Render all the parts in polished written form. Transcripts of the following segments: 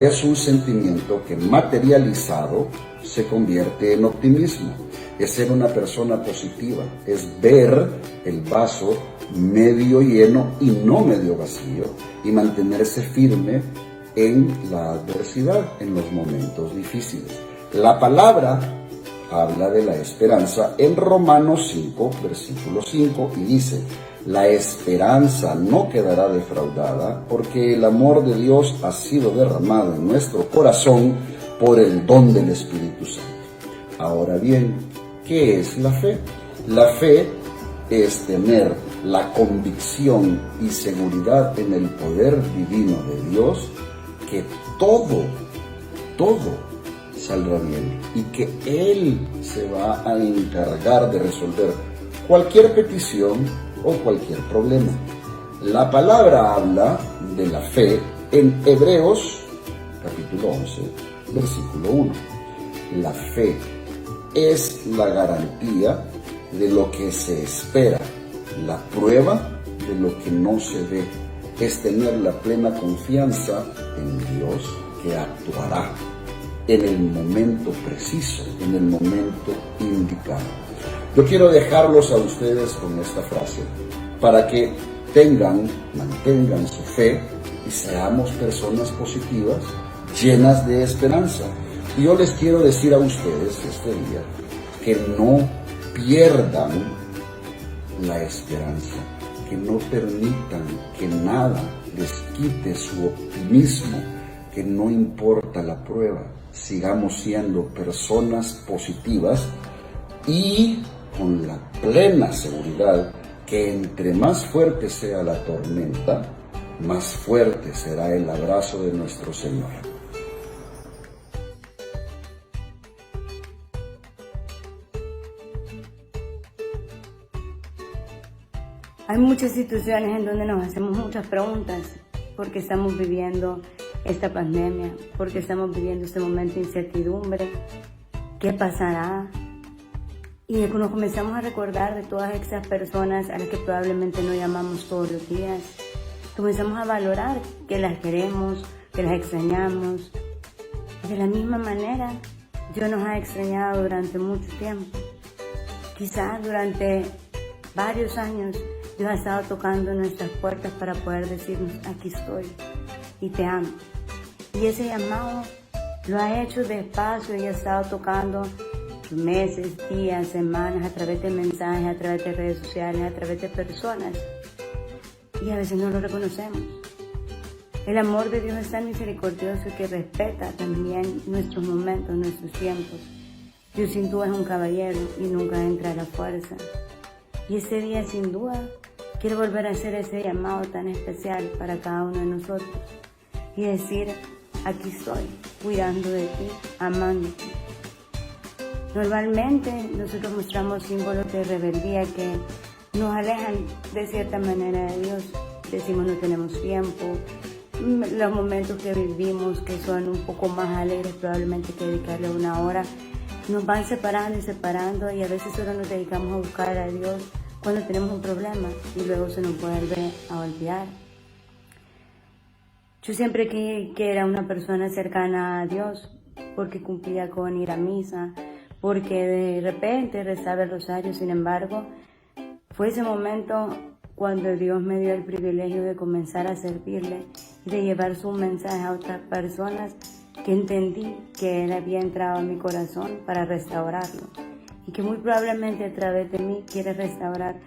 Es un sentimiento que materializado se convierte en optimismo. Es ser una persona positiva, es ver el vaso medio lleno y no medio vacío y mantenerse firme en la adversidad, en los momentos difíciles. La palabra habla de la esperanza en Romanos 5, versículo 5, y dice: la esperanza no quedará defraudada, porque el amor de Dios ha sido derramado en nuestro corazón por el don del Espíritu Santo. Ahora bien, ¿qué es la fe? La fe es tener la convicción y seguridad en el poder divino de Dios, que todo saldrá bien y que Él se va a encargar de resolver cualquier petición o cualquier problema. La palabra habla de la fe en Hebreos capítulo 11, versículo 1. La fe es la garantía de lo que se espera, la prueba de lo que no se ve. Es tener la plena confianza en Dios, que actuará en el momento preciso, en el momento indicado. Yo quiero dejarlos a ustedes con esta frase para que mantengan su fe y seamos personas positivas, llenas de esperanza. Y yo les quiero decir a ustedes este día que no pierdan la esperanza, que no permitan que nada les quite su optimismo, que no importa la prueba, sigamos siendo personas positivas y con la plena seguridad que entre más fuerte sea la tormenta, más fuerte será el abrazo de nuestro Señor. Hay muchas situaciones en donde nos hacemos muchas preguntas porque estamos viviendo esta pandemia, porque estamos viviendo este momento de incertidumbre. ¿Qué pasará? Y nos comenzamos a recordar de todas esas personas a las que probablemente no llamamos todos los días. Comenzamos a valorar que las queremos, que las extrañamos. De la misma manera, Dios nos ha extrañado durante mucho tiempo. Quizás durante varios años Dios ha estado tocando nuestras puertas para poder decirnos: aquí estoy y te amo. Y ese llamado lo ha hecho despacio y ha estado tocando meses, días, semanas, a través de mensajes, a través de redes sociales, a través de personas. Y a veces no lo reconocemos. El amor de Dios es tan misericordioso que respeta también nuestros momentos, nuestros tiempos. Dios sin duda es un caballero y nunca entra a la fuerza. Y ese día sin duda quiero volver a hacer ese llamado tan especial para cada uno de nosotros y decir: aquí estoy, cuidando de ti, amándote. Normalmente nosotros mostramos símbolos de rebeldía que nos alejan de cierta manera de Dios. Decimos: no tenemos tiempo. Los momentos que vivimos, que son un poco más alegres, probablemente que dedicarle una hora, nos van separando y a veces solo nos dedicamos a buscar a Dios cuando tenemos un problema y luego se nos vuelve a olvidar. Yo siempre que era una persona cercana a Dios, porque cumplía con ir a misa, porque de repente rezaba el rosario. Sin embargo, fue ese momento cuando Dios me dio el privilegio de comenzar a servirle y de llevar su mensaje a otras personas, que entendí que Él había entrado a mi corazón para restaurarlo y que muy probablemente a través de mí quiere restaurar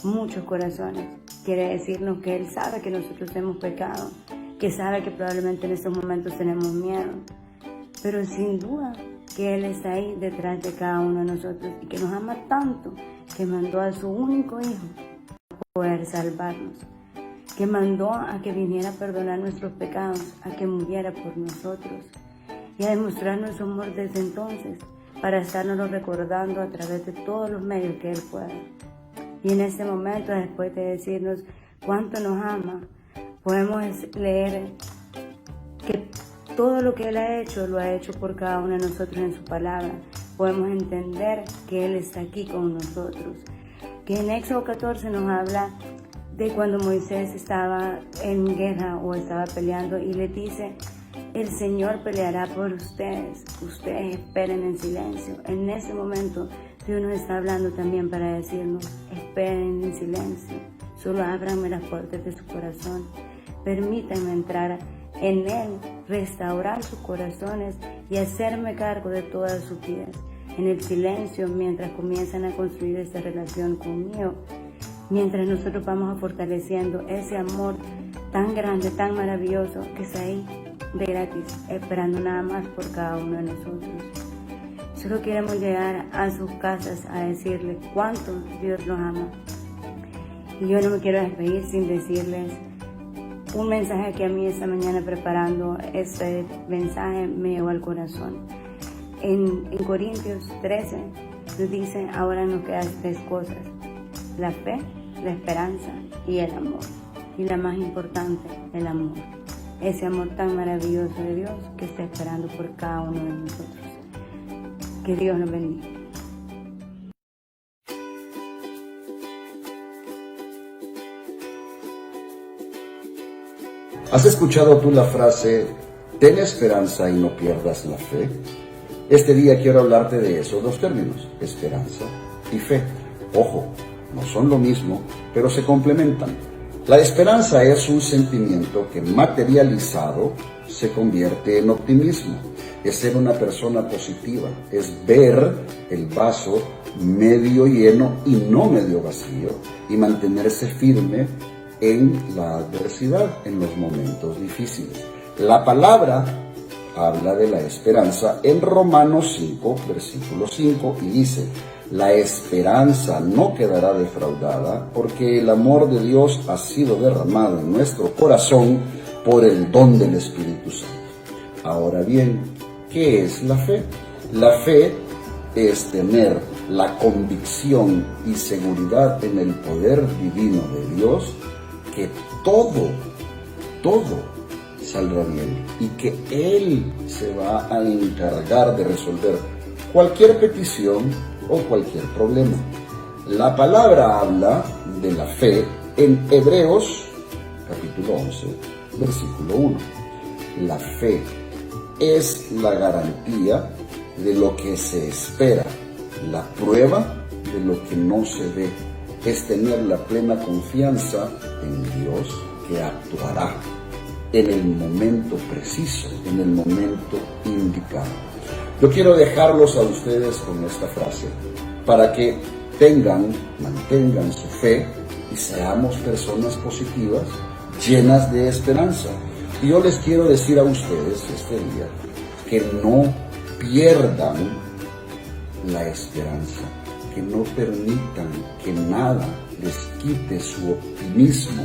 muchos corazones. Quiere decirnos que Él sabe que nosotros hemos pecado, que sabe que probablemente en estos momentos tenemos miedo, pero sin duda que Él está ahí detrás de cada uno de nosotros y que nos ama tanto que mandó a su único Hijo a poder salvarnos, que mandó a que viniera a perdonar nuestros pecados, a que muriera por nosotros y a demostrarnos su amor desde entonces, para estarnos recordando a través de todos los medios que Él pueda. Y en este momento, después de decirnos cuánto nos ama, podemos leer que todo lo que Él ha hecho, lo ha hecho por cada uno de nosotros en su palabra. Podemos entender que Él está aquí con nosotros. Que en Éxodo 14 nos habla de cuando Moisés estaba en guerra o estaba peleando y le dice: El Señor peleará por ustedes. Ustedes esperen en silencio. En ese momento Dios nos está hablando también para decirnos, esperen en silencio. Solo ábranme las puertas de su corazón. Permítanme entrar en Él, restaurar sus corazones y hacerme cargo de todas sus vidas. En el silencio, mientras comienzan a construir esta relación conmigo, mientras nosotros vamos fortaleciendo ese amor tan grande, tan maravilloso, que está ahí de gratis, esperando nada más por cada uno de nosotros. Solo queremos llegar a sus casas a decirles cuánto Dios los ama. Y yo no me quiero despedir sin decirles un mensaje que a mí esta mañana preparando este mensaje me llegó al corazón. En Corintios 13 nos dice, ahora nos quedan 3 cosas: la fe, la esperanza y el amor. Y la más importante, el amor. Ese amor tan maravilloso de Dios que está esperando por cada uno de nosotros. Que Dios nos bendiga. ¿Has escuchado tú la frase, ten esperanza y no pierdas la fe? Este día quiero hablarte de esos 2 términos, esperanza y fe. Ojo, no son lo mismo, pero se complementan. La esperanza es un sentimiento que materializado se convierte en optimismo. Es ser una persona positiva, es ver el vaso medio lleno y no medio vacío y mantenerse firme en la adversidad, en los momentos difíciles. La palabra habla de la esperanza en Romanos 5, versículo 5, y dice, la esperanza no quedará defraudada, porque el amor de Dios ha sido derramado en nuestro corazón por el don del Espíritu Santo. Ahora bien, ¿qué es la fe? La fe es tener la convicción y seguridad en el poder divino de Dios, que todo saldrá bien y que Él se va a encargar de resolver cualquier petición o cualquier problema. La palabra habla de la fe en Hebreos capítulo 11, versículo 1. La fe es la garantía de lo que se espera, la prueba de lo que no se ve. Es tener la plena confianza en Dios, que actuará en el momento preciso, en el momento indicado. Yo quiero dejarlos a ustedes con esta frase para que mantengan su fe y seamos personas positivas, llenas de esperanza. Y yo les quiero decir a ustedes este día que no pierdan la esperanza, que no permitan que nada les quite su optimismo,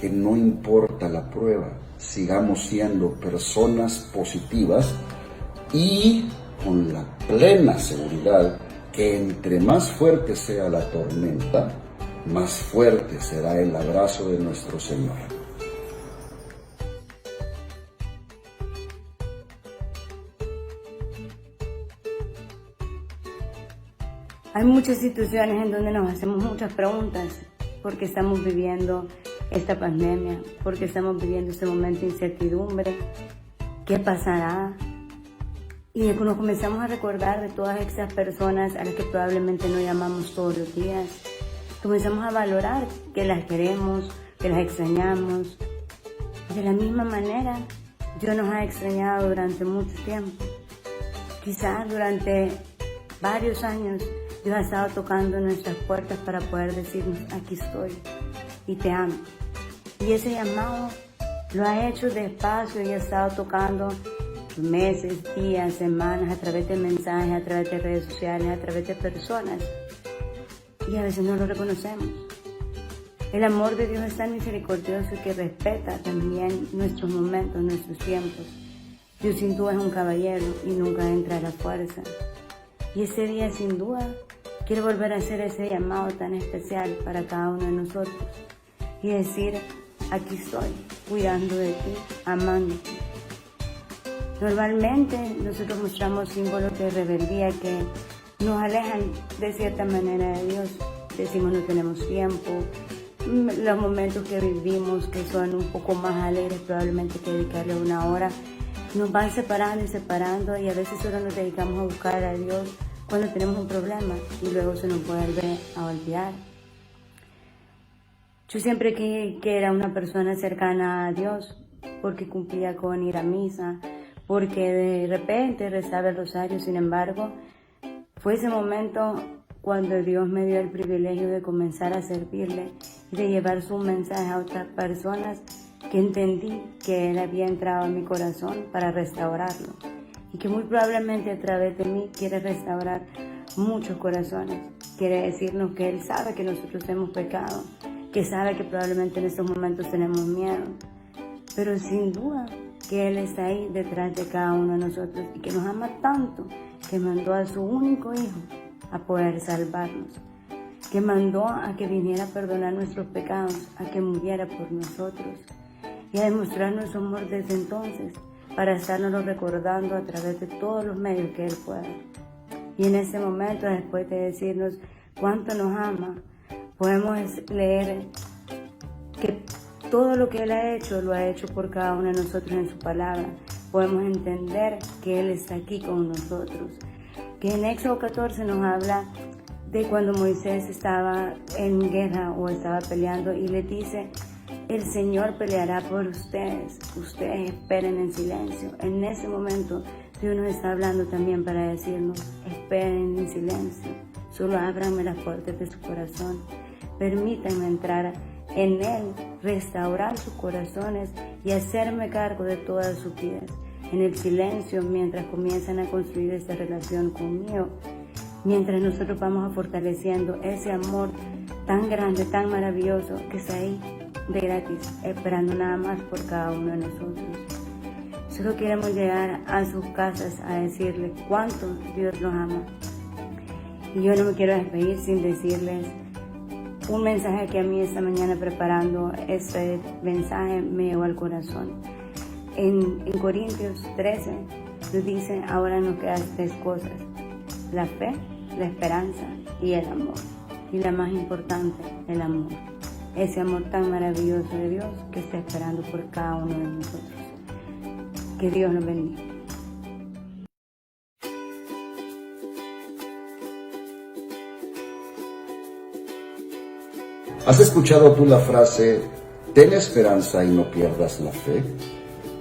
que no importa la prueba, sigamos siendo personas positivas y con la plena seguridad que entre más fuerte sea la tormenta, más fuerte será el abrazo de nuestro Señor. Hay muchas situaciones en donde nos hacemos muchas preguntas porque estamos viviendo esta pandemia, porque estamos viviendo este momento de incertidumbre. ¿Qué pasará? Y nos comenzamos a recordar de todas estas personas a las que probablemente no llamamos todos los días. Comenzamos a valorar que las queremos, que las extrañamos. De la misma manera, Dios nos ha extrañado durante mucho tiempo. Quizás durante varios años Dios ha estado tocando nuestras puertas para poder decirnos, aquí estoy y te amo. Y ese llamado lo ha hecho despacio y ha estado tocando meses, días, semanas, a través de mensajes, a través de redes sociales, a través de personas. Y a veces no lo reconocemos. El amor de Dios es tan misericordioso que respeta también nuestros momentos, nuestros tiempos. Dios sin duda es un caballero y nunca entra a la fuerza. Y ese día sin duda quiero volver a hacer ese llamado tan especial para cada uno de nosotros y decir, aquí estoy, cuidando de ti, amándote. Normalmente nosotros mostramos símbolos de rebeldía que nos alejan de cierta manera de Dios. Decimos no tenemos tiempo, los momentos que vivimos que son un poco más alegres probablemente que dedicarle 1 hora, nos van separando y separando, y a veces solo nos dedicamos a buscar a Dios cuando tenemos un problema y luego se nos vuelve a olvidar. Yo siempre creí que era una persona cercana a Dios porque cumplía con ir a misa, porque de repente rezaba el rosario. Sin embargo, fue ese momento cuando Dios me dio el privilegio de comenzar a servirle y de llevar su mensaje a otras personas, que entendí que Él había entrado en mi corazón para restaurarlo y que muy probablemente a través de mí quiere restaurar muchos corazones. Quiere decirnos que Él sabe que nosotros hemos pecado, que sabe que probablemente en estos momentos tenemos miedo, pero sin duda que Él está ahí detrás de cada uno de nosotros y que nos ama tanto que mandó a su único Hijo a poder salvarnos, que mandó a que viniera a perdonar nuestros pecados, a que muriera por nosotros y a demostrarnos su amor desde entonces, para estarnos recordando a través de todos los medios que Él pueda. Y en ese momento, después de decirnos cuánto nos ama, podemos leer que todo lo que Él ha hecho, lo ha hecho por cada uno de nosotros en su palabra. Podemos entender que Él está aquí con nosotros. Que en Éxodo 14 nos habla de cuando Moisés estaba en guerra o estaba peleando y le dice: el Señor peleará por ustedes, ustedes esperen en silencio. En ese momento Dios nos está hablando también para decirnos: esperen en silencio, solo ábranme las puertas de su corazón, permítanme entrar en Él, restaurar sus corazones y hacerme cargo de todas sus vidas. En el silencio, mientras comienzan a construir esta relación conmigo, mientras nosotros vamos fortaleciendo ese amor tan grande, tan maravilloso, que está ahí de gratis, esperando nada más por cada uno de nosotros. Solo queremos llegar a sus casas a decirle cuánto Dios los ama. Y yo no me quiero despedir sin decirles un mensaje que a mí esta mañana, preparando este mensaje, me llegó al corazón. En Corintios 13 nos dice: ahora nos quedan 3 cosas: la fe, la esperanza y el amor. Y la más importante, el amor. Ese amor tan maravilloso de Dios que está esperando por cada uno de nosotros. Que Dios nos bendiga. ¿Has escuchado tú la frase: ten esperanza y no pierdas la fe?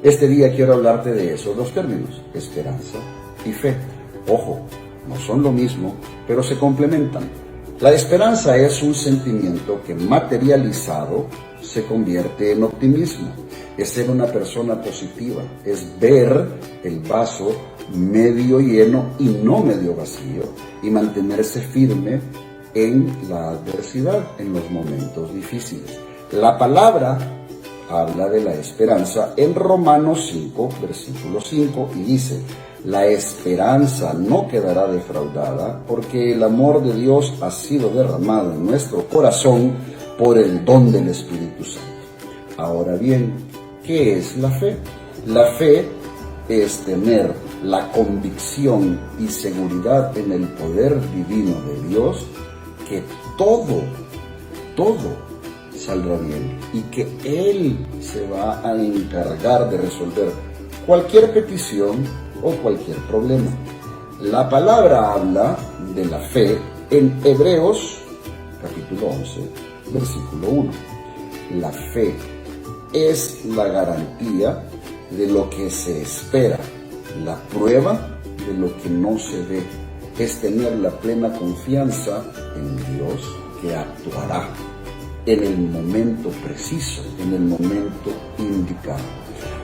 Este día quiero hablarte de esos 2 términos, esperanza y fe. Ojo, no son lo mismo, pero se complementan. La esperanza es un sentimiento que, materializado, se convierte en optimismo. Es ser una persona positiva, es ver el vaso medio lleno y no medio vacío, y mantenerse firme en la adversidad, en los momentos difíciles. La palabra habla de la esperanza en Romanos 5, versículo 5, y dice: la esperanza no quedará defraudada, porque el amor de Dios ha sido derramado en nuestro corazón por el don del Espíritu Santo. Ahora bien, ¿qué es la fe? La fe es tener la convicción y seguridad en el poder divino de Dios, que todo saldrá bien y que Él se va a encargar de resolver cualquier petición o cualquier problema. La palabra habla de la fe en Hebreos capítulo 11, versículo 1. La fe es la garantía de lo que se espera, la prueba de lo que no se ve. Es tener la plena confianza en Dios, que actuará en el momento preciso, en el momento indicado.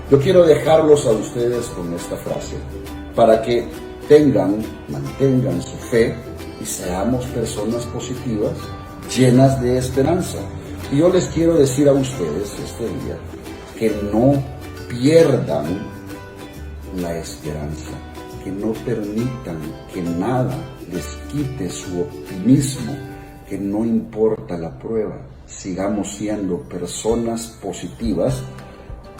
Yo quiero dejarlos a ustedes con esta frase, para que mantengan su fe y seamos personas positivas, llenas de esperanza. Y yo les quiero decir a ustedes este día que no pierdan la esperanza, que no permitan que nada les quite su optimismo, que no importa la prueba, sigamos siendo personas positivas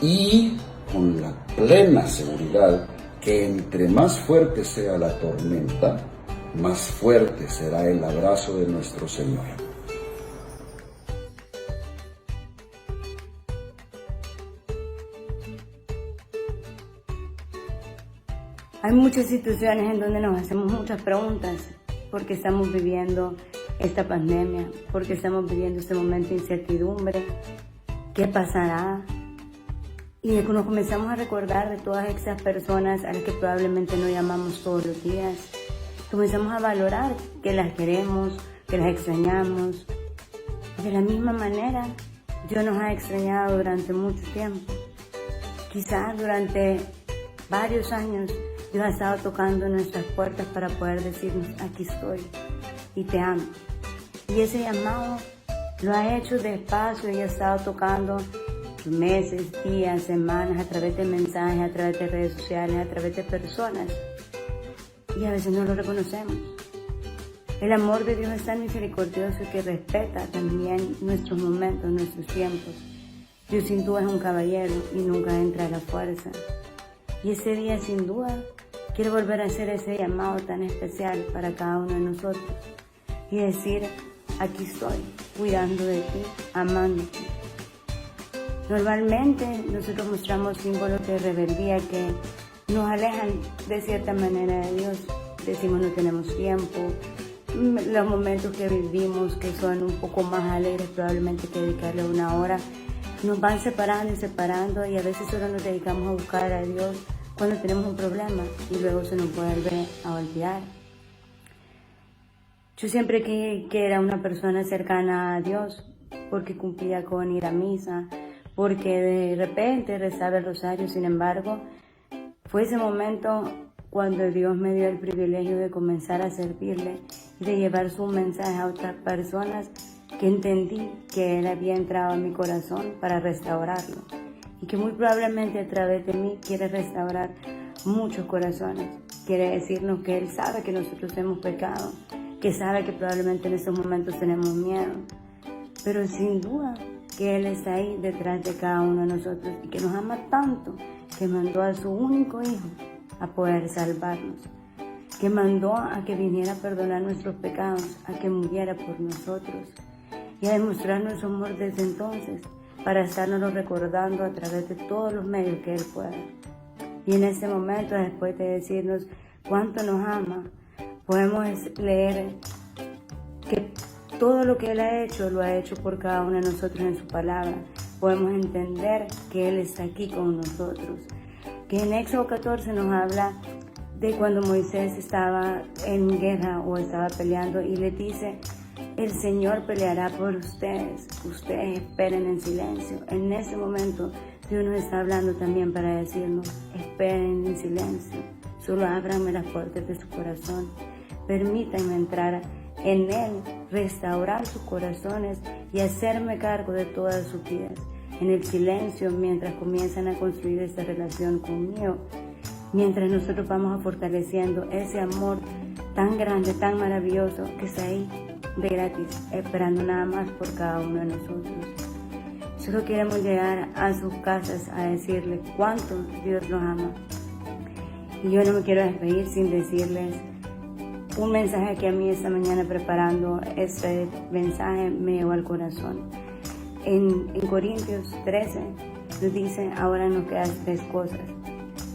y con la plena seguridad que entre más fuerte sea la tormenta, más fuerte será el abrazo de nuestro Señor. Hay muchas situaciones en donde nos hacemos muchas preguntas porque estamos viviendo esta pandemia, porque estamos viviendo este momento de incertidumbre. ¿Qué pasará? Y nos comenzamos a recordar de todas esas personas a las que probablemente no llamamos todos los días. Comenzamos a valorar que las queremos, que las extrañamos. De la misma manera, Dios nos ha extrañado durante mucho tiempo. Quizás durante varios años, Dios ha estado tocando nuestras puertas para poder decirnos, aquí estoy y te amo. Y ese llamado lo ha hecho despacio y ha estado tocando meses, días, semanas, a través de mensajes, a través de redes sociales, a través de personas. Y a veces no lo reconocemos. El amor de Dios es tan misericordioso que respeta también nuestros momentos, nuestros tiempos. Dios sin duda es un caballero y nunca entra a la fuerza. Y ese día sin duda quiero volver a hacer ese llamado tan especial para cada uno de nosotros y decir, aquí estoy, cuidando de ti, amándote. Normalmente nosotros mostramos símbolos de rebeldía que nos alejan de cierta manera de Dios. Decimos no tenemos tiempo, los momentos que vivimos que son un poco más alegres probablemente que dedicarle una hora, nos van separando y a veces solo nos dedicamos a buscar a Dios cuando tenemos un problema y luego se nos vuelve a olvidar. Yo siempre que era una persona cercana a Dios porque cumplía con ir a misa, porque de repente rezaba el rosario. Sin embargo, fue ese momento cuando Dios me dio el privilegio de comenzar a servirle y de llevar su mensaje a otras personas que entendí que Él había entrado en mi corazón para restaurarlo y que muy probablemente a través de mí quiere restaurar muchos corazones. Quiere decirnos que Él sabe que nosotros hemos pecado, que sabe que probablemente en estos momentos tenemos miedo, pero sin duda que Él está ahí detrás de cada uno de nosotros y que nos ama tanto que mandó a su único Hijo a poder salvarnos, que mandó a que viniera a perdonar nuestros pecados, a que muriera por nosotros y a demostrarnos su amor desde entonces para estarnos recordando a través de todos los medios que Él pueda. Y en este momento, después de decirnos cuánto nos ama, podemos leer que todo lo que Él ha hecho, lo ha hecho por cada uno de nosotros en su palabra. Podemos entender que Él está aquí con nosotros. Que en Éxodo 14 nos habla de cuando Moisés estaba en guerra o estaba peleando y le dice, el Señor peleará por ustedes, ustedes esperen en silencio. En ese momento Dios nos está hablando también para decirnos, esperen en silencio, solo ábranme las puertas de su corazón, permítanme entrar en Él, restaurar sus corazones y hacerme cargo de todas sus vidas. En el silencio, mientras comienzan a construir esta relación conmigo, mientras nosotros vamos fortaleciendo ese amor tan grande, tan maravilloso, que está ahí de gratis, esperando nada más por cada uno de nosotros. Solo queremos llegar a sus casas a decirles cuánto Dios los ama. Y yo no me quiero despedir sin decirles un mensaje que a mí esta mañana preparando este mensaje me llegó al corazón. En Corintios 13 nos dice, ahora nos quedan 3 cosas: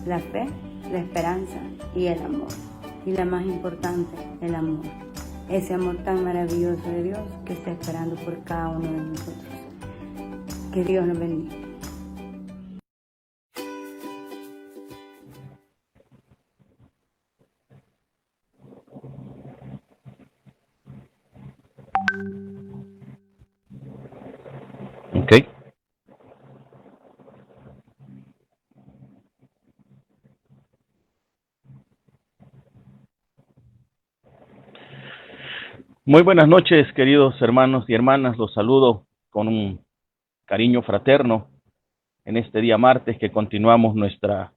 la fe, la esperanza y el amor. Y la más importante, el amor. Ese amor tan maravilloso de Dios que está esperando por cada uno de nosotros. Que Dios nos bendiga. Ok. Muy buenas noches, queridos hermanos y hermanas. Los saludo con un cariño fraterno en este día martes que continuamos nuestro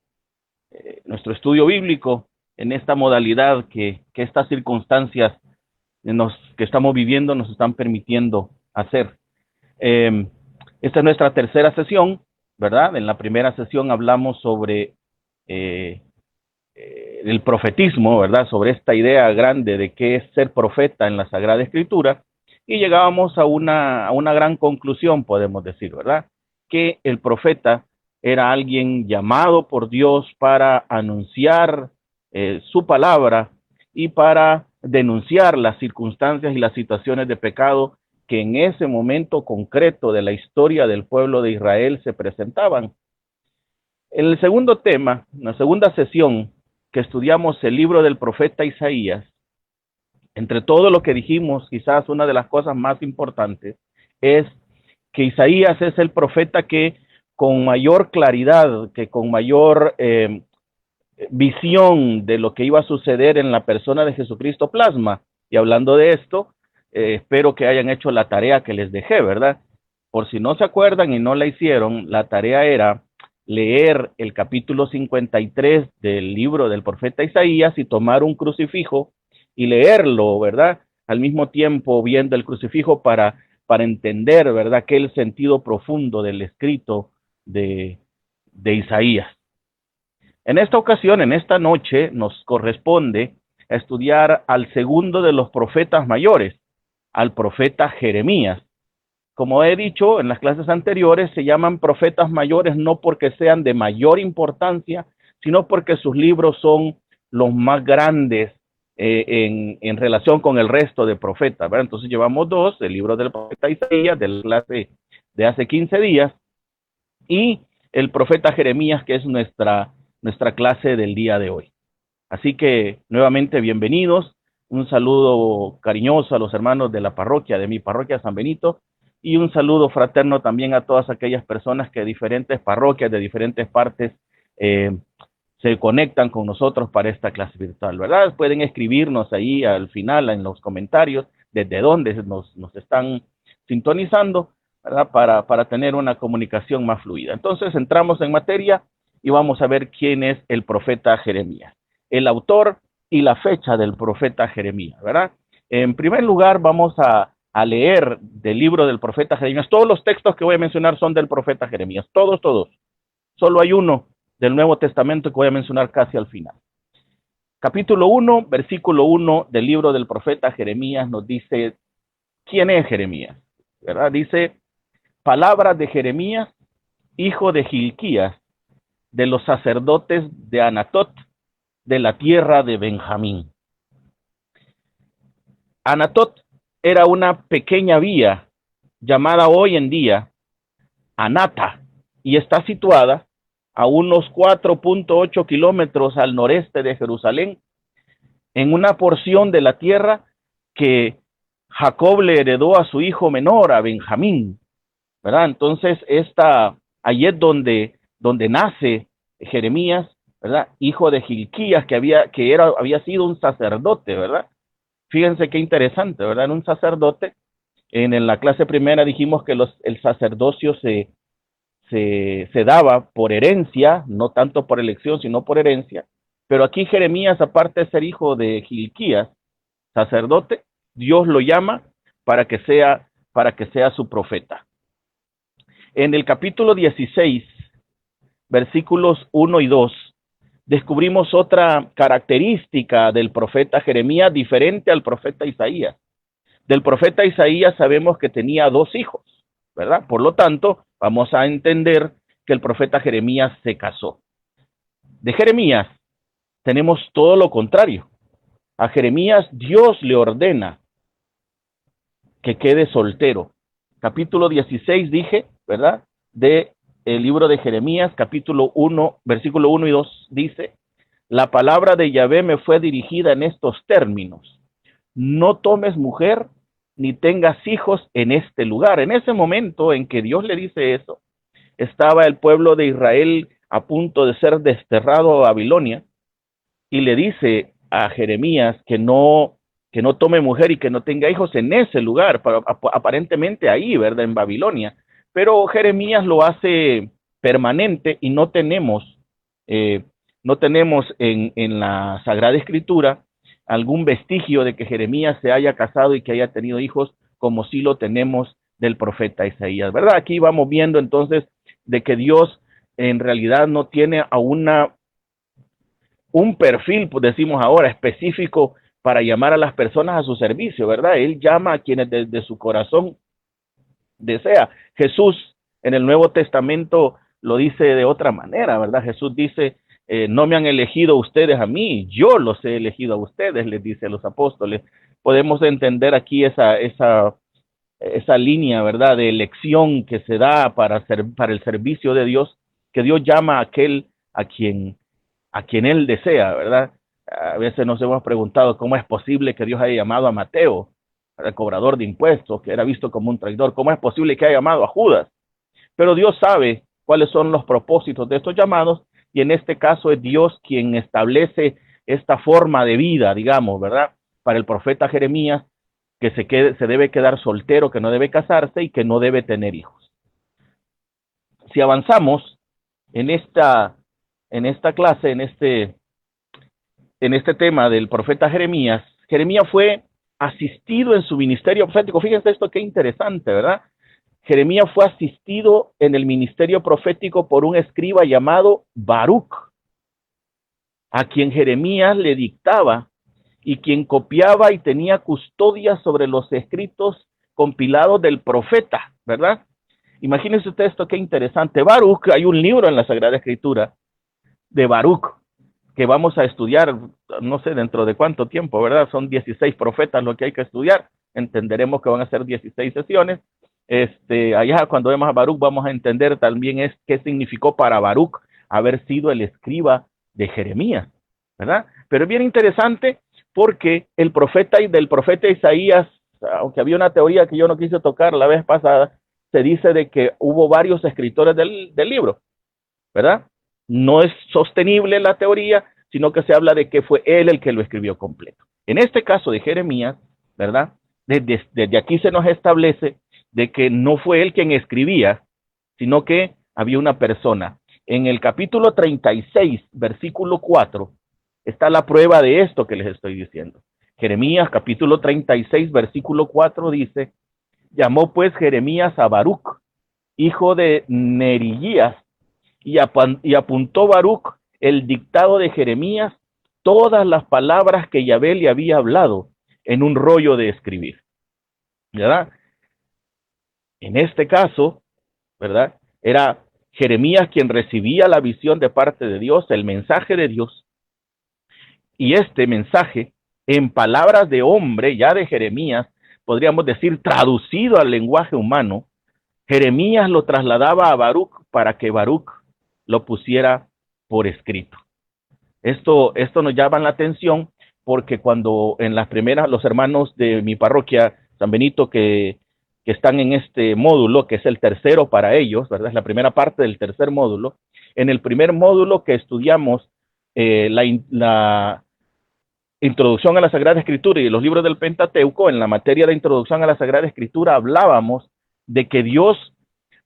estudio bíblico en esta modalidad que estas circunstancias que estamos viviendo nos están permitiendo hacer. Esta es nuestra tercera sesión, ¿verdad? En la primera sesión hablamos sobre el profetismo, ¿verdad? Sobre esta idea grande de qué es ser profeta en la Sagrada Escritura, y llegábamos a una gran conclusión, podemos decir, ¿verdad? Que el profeta era alguien llamado por Dios para anunciar su palabra y para denunciar las circunstancias y las situaciones de pecado que en ese momento concreto de la historia del pueblo de Israel se presentaban. En el segundo tema, en la segunda sesión que estudiamos el libro del profeta Isaías, entre todo lo que dijimos, quizás una de las cosas más importantes es que Isaías es el profeta que con mayor claridad, que con mayor visión de lo que iba a suceder en la persona de Jesucristo plasma. Y hablando de esto, espero que hayan hecho la tarea que les dejé, ¿verdad? Por si no se acuerdan y no la hicieron, la tarea era leer el capítulo 53 del libro del profeta Isaías y tomar un crucifijo y leerlo, ¿verdad? Al mismo tiempo viendo el crucifijo para entender, ¿verdad?, que el sentido profundo del escrito de Isaías. En esta ocasión, en esta noche, nos corresponde estudiar al segundo de los profetas mayores, al profeta Jeremías. Como he dicho en las clases anteriores, se llaman profetas mayores no porque sean de mayor importancia, sino porque sus libros son los más grandes en relación con el resto de profetas, ¿verdad? Entonces llevamos dos, el libro del profeta Isaías, de la clase de hace 15 días, y el profeta Jeremías, que es nuestra clase del día de hoy. Así que nuevamente bienvenidos, un saludo cariñoso a los hermanos de la parroquia, de mi parroquia San Benito, y un saludo fraterno también a todas aquellas personas que de diferentes parroquias, de diferentes partes, se conectan con nosotros para esta clase virtual, ¿verdad? Pueden escribirnos ahí al final en los comentarios desde dónde nos están sintonizando, ¿verdad? Para tener una comunicación más fluida. Entonces entramos en materia y vamos a ver quién es el profeta Jeremías, el autor y la fecha del profeta Jeremías, ¿verdad? En primer lugar vamos a leer del libro del profeta Jeremías. Todos los textos que voy a mencionar son del profeta Jeremías, todos. Solo hay uno del Nuevo Testamento que voy a mencionar casi al final. Capítulo 1, versículo 1 del libro del profeta Jeremías nos dice, ¿quién es Jeremías? ¿Verdad? Dice, palabras de Jeremías, hijo de Gilquías, de los sacerdotes de Anatot, de la tierra de Benjamín. Anatot era una pequeña vía llamada hoy en día Anata y está situada a unos 4.8 kilómetros al noreste de Jerusalén, en una porción de la tierra que Jacob le heredó a su hijo menor, a Benjamín, ¿verdad? Entonces, allí es donde nace Jeremías, ¿verdad? Hijo de Gilquías, que había sido un sacerdote, ¿verdad? Fíjense qué interesante, ¿verdad? Era un sacerdote. En la clase primera dijimos que el sacerdocio se daba por herencia, no tanto por elección, sino por herencia. Pero aquí Jeremías, aparte de ser hijo de Gilquías, sacerdote, Dios lo llama para que sea su profeta. En el capítulo 16, versículos 1 y 2, descubrimos otra característica del profeta Jeremías diferente al profeta Isaías. Del profeta Isaías sabemos que tenía 2 hijos, ¿verdad? Por lo tanto, vamos a entender que el profeta Jeremías se casó. De Jeremías tenemos todo lo contrario. A Jeremías Dios le ordena que quede soltero. Capítulo 16 dije, ¿verdad? De el libro de Jeremías, capítulo 1, versículo 1 y 2 dice, la palabra de Yahvé me fue dirigida en estos términos, no tomes mujer ni tengas hijos en este lugar. En ese momento en que Dios le dice eso, estaba el pueblo de Israel a punto de ser desterrado a Babilonia y le dice a Jeremías que no tome mujer y que no tenga hijos en ese lugar, aparentemente ahí, ¿verdad? En Babilonia. Pero Jeremías lo hace permanente y no tenemos en la Sagrada Escritura algún vestigio de que Jeremías se haya casado y que haya tenido hijos, como sí lo tenemos del profeta Isaías, ¿verdad? Aquí vamos viendo entonces de que Dios en realidad no tiene a un perfil, pues decimos ahora, específico para llamar a las personas a su servicio, ¿verdad? Él llama a quienes desde su corazón desea. Jesús en el Nuevo Testamento lo dice de otra manera, ¿verdad? Jesús dice no me han elegido ustedes a mí, yo los he elegido a ustedes, les dice a los apóstoles. Podemos entender aquí esa línea, ¿verdad?, de elección que se da para el servicio de Dios, que Dios llama a aquel a quien Él desea, ¿verdad? A veces nos hemos preguntado cómo es posible que Dios haya llamado a Mateo, el cobrador de impuestos, que era visto como un traidor. ¿Cómo es posible que haya llamado a Judas? Pero Dios sabe cuáles son los propósitos de estos llamados, y en este caso es Dios quien establece esta forma de vida, digamos, ¿verdad? Para el profeta Jeremías, que se debe quedar soltero, que no debe casarse y que no debe tener hijos. Si avanzamos en esta clase, en este tema del profeta Jeremías, Jeremías fue asistido en su ministerio profético. Fíjense esto, qué interesante, ¿verdad? Jeremías fue asistido en el ministerio profético por un escriba llamado Baruch, a quien Jeremías le dictaba y quien copiaba y tenía custodia sobre los escritos compilados del profeta, ¿verdad? Imagínense usted esto, qué interesante. Baruch, hay un libro en la Sagrada Escritura de Baruch que vamos a estudiar, no sé dentro de cuánto tiempo, ¿verdad? Son 16 profetas lo que hay que estudiar. Entenderemos que van a ser 16 sesiones. Allá cuando vemos a Baruch vamos a entender también qué significó para Baruch haber sido el escriba de Jeremías, ¿verdad? Pero es bien interesante porque del profeta Isaías, aunque había una teoría que yo no quise tocar la vez pasada, se dice de que hubo varios escritores del libro, ¿verdad? No es sostenible la teoría, sino que se habla de que fue él el que lo escribió completo. En este caso de Jeremías, ¿verdad? Desde aquí se nos establece de que no fue él quien escribía, sino que había una persona. En el capítulo 36, versículo 4, está la prueba de esto que les estoy diciendo. Jeremías, capítulo 36, versículo 4 dice: llamó pues Jeremías a Baruch, hijo de Nerías, y apuntó Baruch el dictado de Jeremías, todas las palabras que Yahvé le había hablado, en un rollo de escribir, ¿verdad? En este caso, ¿verdad?, era Jeremías quien recibía la visión de parte de Dios, el mensaje de Dios, y este mensaje, en palabras de hombre, ya de Jeremías, podríamos decir traducido al lenguaje humano, Jeremías lo trasladaba a Baruch para que Baruch lo pusiera por escrito. Esto nos llama la atención porque cuando en las primeras, los hermanos de mi parroquia, San Benito, que están en este módulo, que es el tercero para ellos, ¿verdad? Es la primera parte del tercer módulo. En el primer módulo que estudiamos la introducción a la Sagrada Escritura y los libros del Pentateuco, en la materia de introducción a la Sagrada Escritura hablábamos de que Dios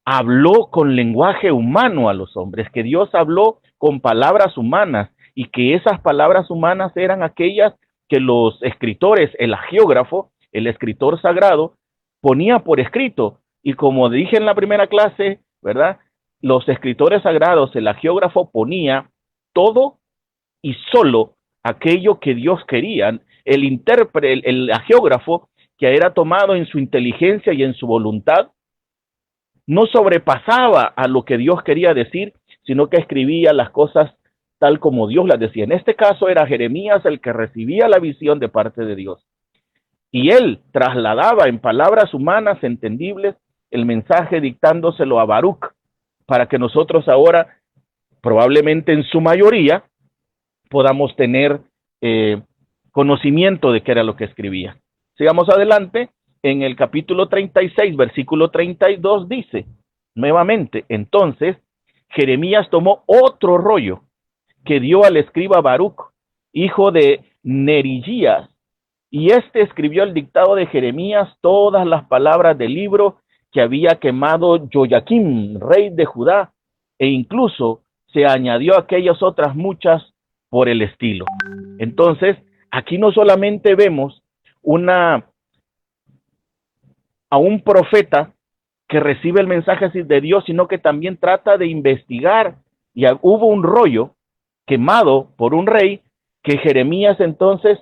habló con lenguaje humano a los hombres, que Dios habló con palabras humanas y que esas palabras humanas eran aquellas que los escritores, el hagiógrafo, el escritor sagrado, ponía por escrito. Y como dije en la primera clase, ¿verdad?, los escritores sagrados, el hagiógrafo ponía todo y solo aquello que Dios quería. El intérprete, el hagiógrafo, que era tomado en su inteligencia y en su voluntad, no sobrepasaba a lo que Dios quería decir, sino que escribía las cosas tal como Dios las decía. En este caso era Jeremías el que recibía la visión de parte de Dios. Y él trasladaba en palabras humanas entendibles el mensaje dictándoselo a Baruch, para que nosotros ahora, probablemente en su mayoría, podamos tener conocimiento de qué era lo que escribía. Sigamos adelante. En el capítulo 36, versículo 32 dice, nuevamente, entonces, Jeremías tomó otro rollo que dio al escriba Baruch, hijo de Nerías, y escribió el dictado de Jeremías todas las palabras del libro que había quemado Joyaquim, rey de Judá, e incluso se añadió aquellas otras muchas por el estilo. Entonces, aquí no solamente vemos a un profeta que recibe el mensaje de Dios, sino que también trata de investigar. Y hubo un rollo quemado por un rey que Jeremías entonces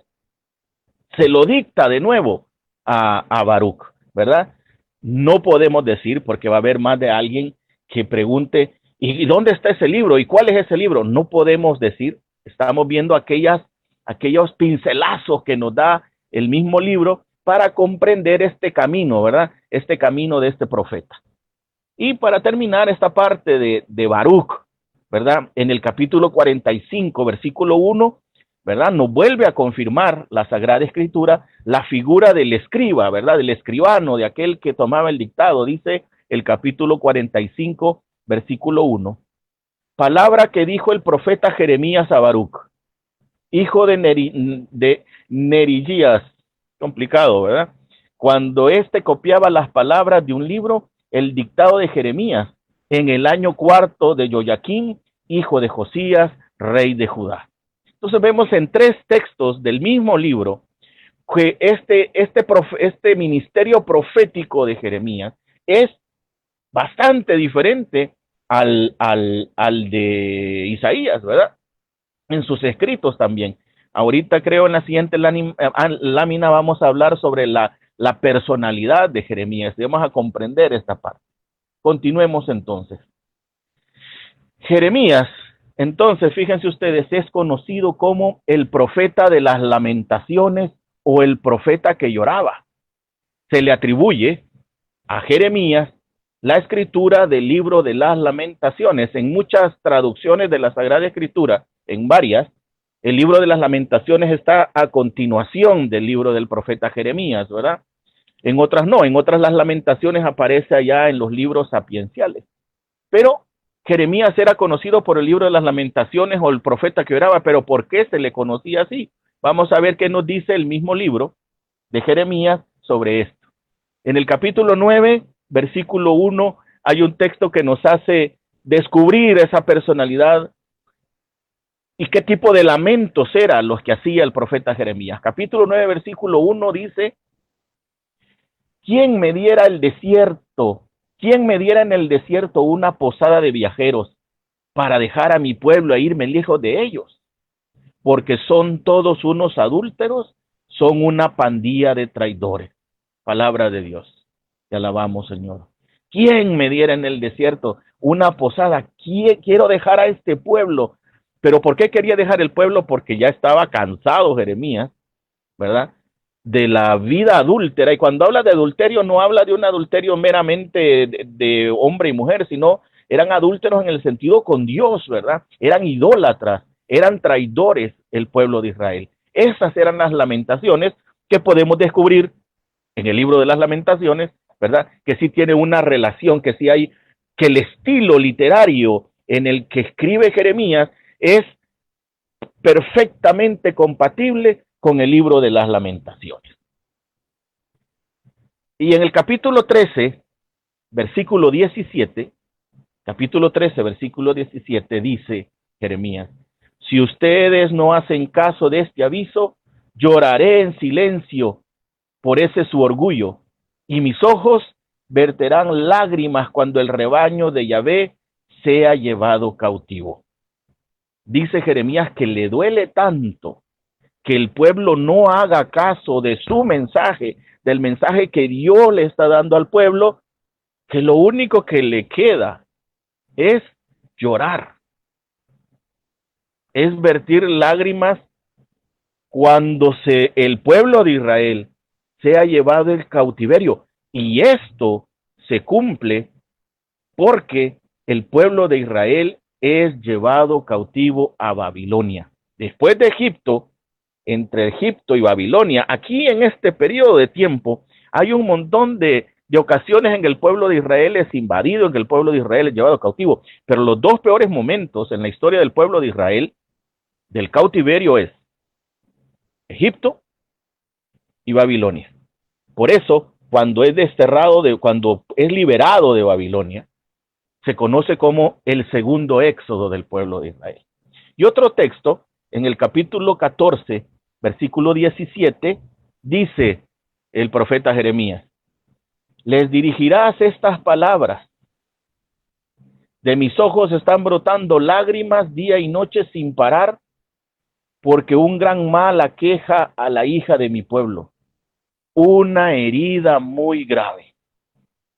se lo dicta de nuevo a Baruch, ¿verdad? No podemos decir, porque va a haber más de alguien que pregunte ¿Y dónde está ese libro? ¿Y cuál es ese libro? No podemos decir. Estamos viendo aquellos pincelazos que nos da el mismo libro para comprender este camino, ¿verdad? Este camino de este profeta. Y para terminar esta parte de Baruch, ¿verdad? En el capítulo 45, versículo 1, ¿verdad? Nos vuelve a confirmar la Sagrada Escritura, la figura del escriba, ¿verdad? Del escribano, de aquel que tomaba el dictado. Dice el capítulo 45, versículo 1. Palabra que dijo el profeta Jeremías a Baruch, hijo de Nerilías, complicado, ¿verdad? Cuando éste copiaba las palabras de un libro, el dictado de Jeremías, en el año 4 de Joaquín, hijo de Josías, rey de Judá. Entonces vemos en 3 textos del mismo libro que este ministerio profético de Jeremías es bastante diferente al de Isaías, ¿verdad? En sus escritos también. Ahorita creo en la siguiente lámina vamos a hablar sobre la personalidad de Jeremías y vamos a comprender esta parte. Continuemos entonces. Jeremías, entonces, fíjense ustedes, es conocido como el profeta de las lamentaciones o el profeta que lloraba. Se le atribuye a Jeremías la escritura del libro de las lamentaciones. En muchas traducciones de la Sagrada Escritura, en varias, el libro de las lamentaciones está a continuación del libro del profeta Jeremías, ¿verdad? En otras no, en otras las lamentaciones aparece allá en los libros sapienciales. Pero Jeremías era conocido por el libro de las lamentaciones o el profeta que oraba, pero ¿por qué se le conocía así? Vamos a ver qué nos dice el mismo libro de Jeremías sobre esto. En el capítulo 9, versículo 1, hay un texto que nos hace descubrir esa personalidad y qué tipo de lamentos eran los que hacía el profeta Jeremías. Capítulo 9, versículo 1 dice, ¿quién me diera el desierto? ¿Quién me diera en el desierto una posada de viajeros para dejar a mi pueblo e irme lejos de ellos? Porque son todos unos adúlteros, son una pandilla de traidores. Palabra de Dios. Te alabamos, Señor. ¿Quién me diera en el desierto una posada? Quiero dejar a este pueblo. ¿Pero por qué quería dejar el pueblo? Porque ya estaba cansado Jeremías, ¿verdad? De la vida adúltera. Y cuando habla de adulterio, no habla de un adulterio meramente de hombre y mujer, sino eran adúlteros en el sentido con Dios, ¿verdad? Eran idólatras, eran traidores el pueblo de Israel. Esas eran las lamentaciones que podemos descubrir en el libro de las lamentaciones, ¿verdad? Que sí tiene una relación, que sí hay, que el estilo literario en el que escribe Jeremías es perfectamente compatible con el libro de las lamentaciones. Y en el capítulo 13, versículo 17, capítulo 13, versículo 17, dice Jeremías, si ustedes no hacen caso de este aviso, lloraré en silencio por ese su orgullo, y mis ojos verterán lágrimas cuando el rebaño de Yahvé sea llevado cautivo. Dice Jeremías que le duele tanto que el pueblo no haga caso de su mensaje, del mensaje que Dios le está dando al pueblo, que lo único que le queda es llorar, es vertir lágrimas cuando el pueblo de Israel sea llevado el cautiverio. Y esto se cumple porque el pueblo de Israel es llevado cautivo a Babilonia. Después de Egipto, entre Egipto y Babilonia, aquí en este periodo de tiempo, hay un montón de ocasiones en que el pueblo de Israel es invadido, en que el pueblo de Israel es llevado cautivo. Pero los 2 peores momentos en la historia del pueblo de Israel, del cautiverio, es Egipto y Babilonia. Por eso, cuando es desterrado, cuando es liberado de Babilonia, se conoce como el segundo éxodo del pueblo de Israel. Y otro texto, en el capítulo 14, versículo 17, dice el profeta Jeremías, les dirigirás estas palabras, de mis ojos están brotando lágrimas día y noche sin parar, porque un gran mal aqueja a la hija de mi pueblo, una herida muy grave.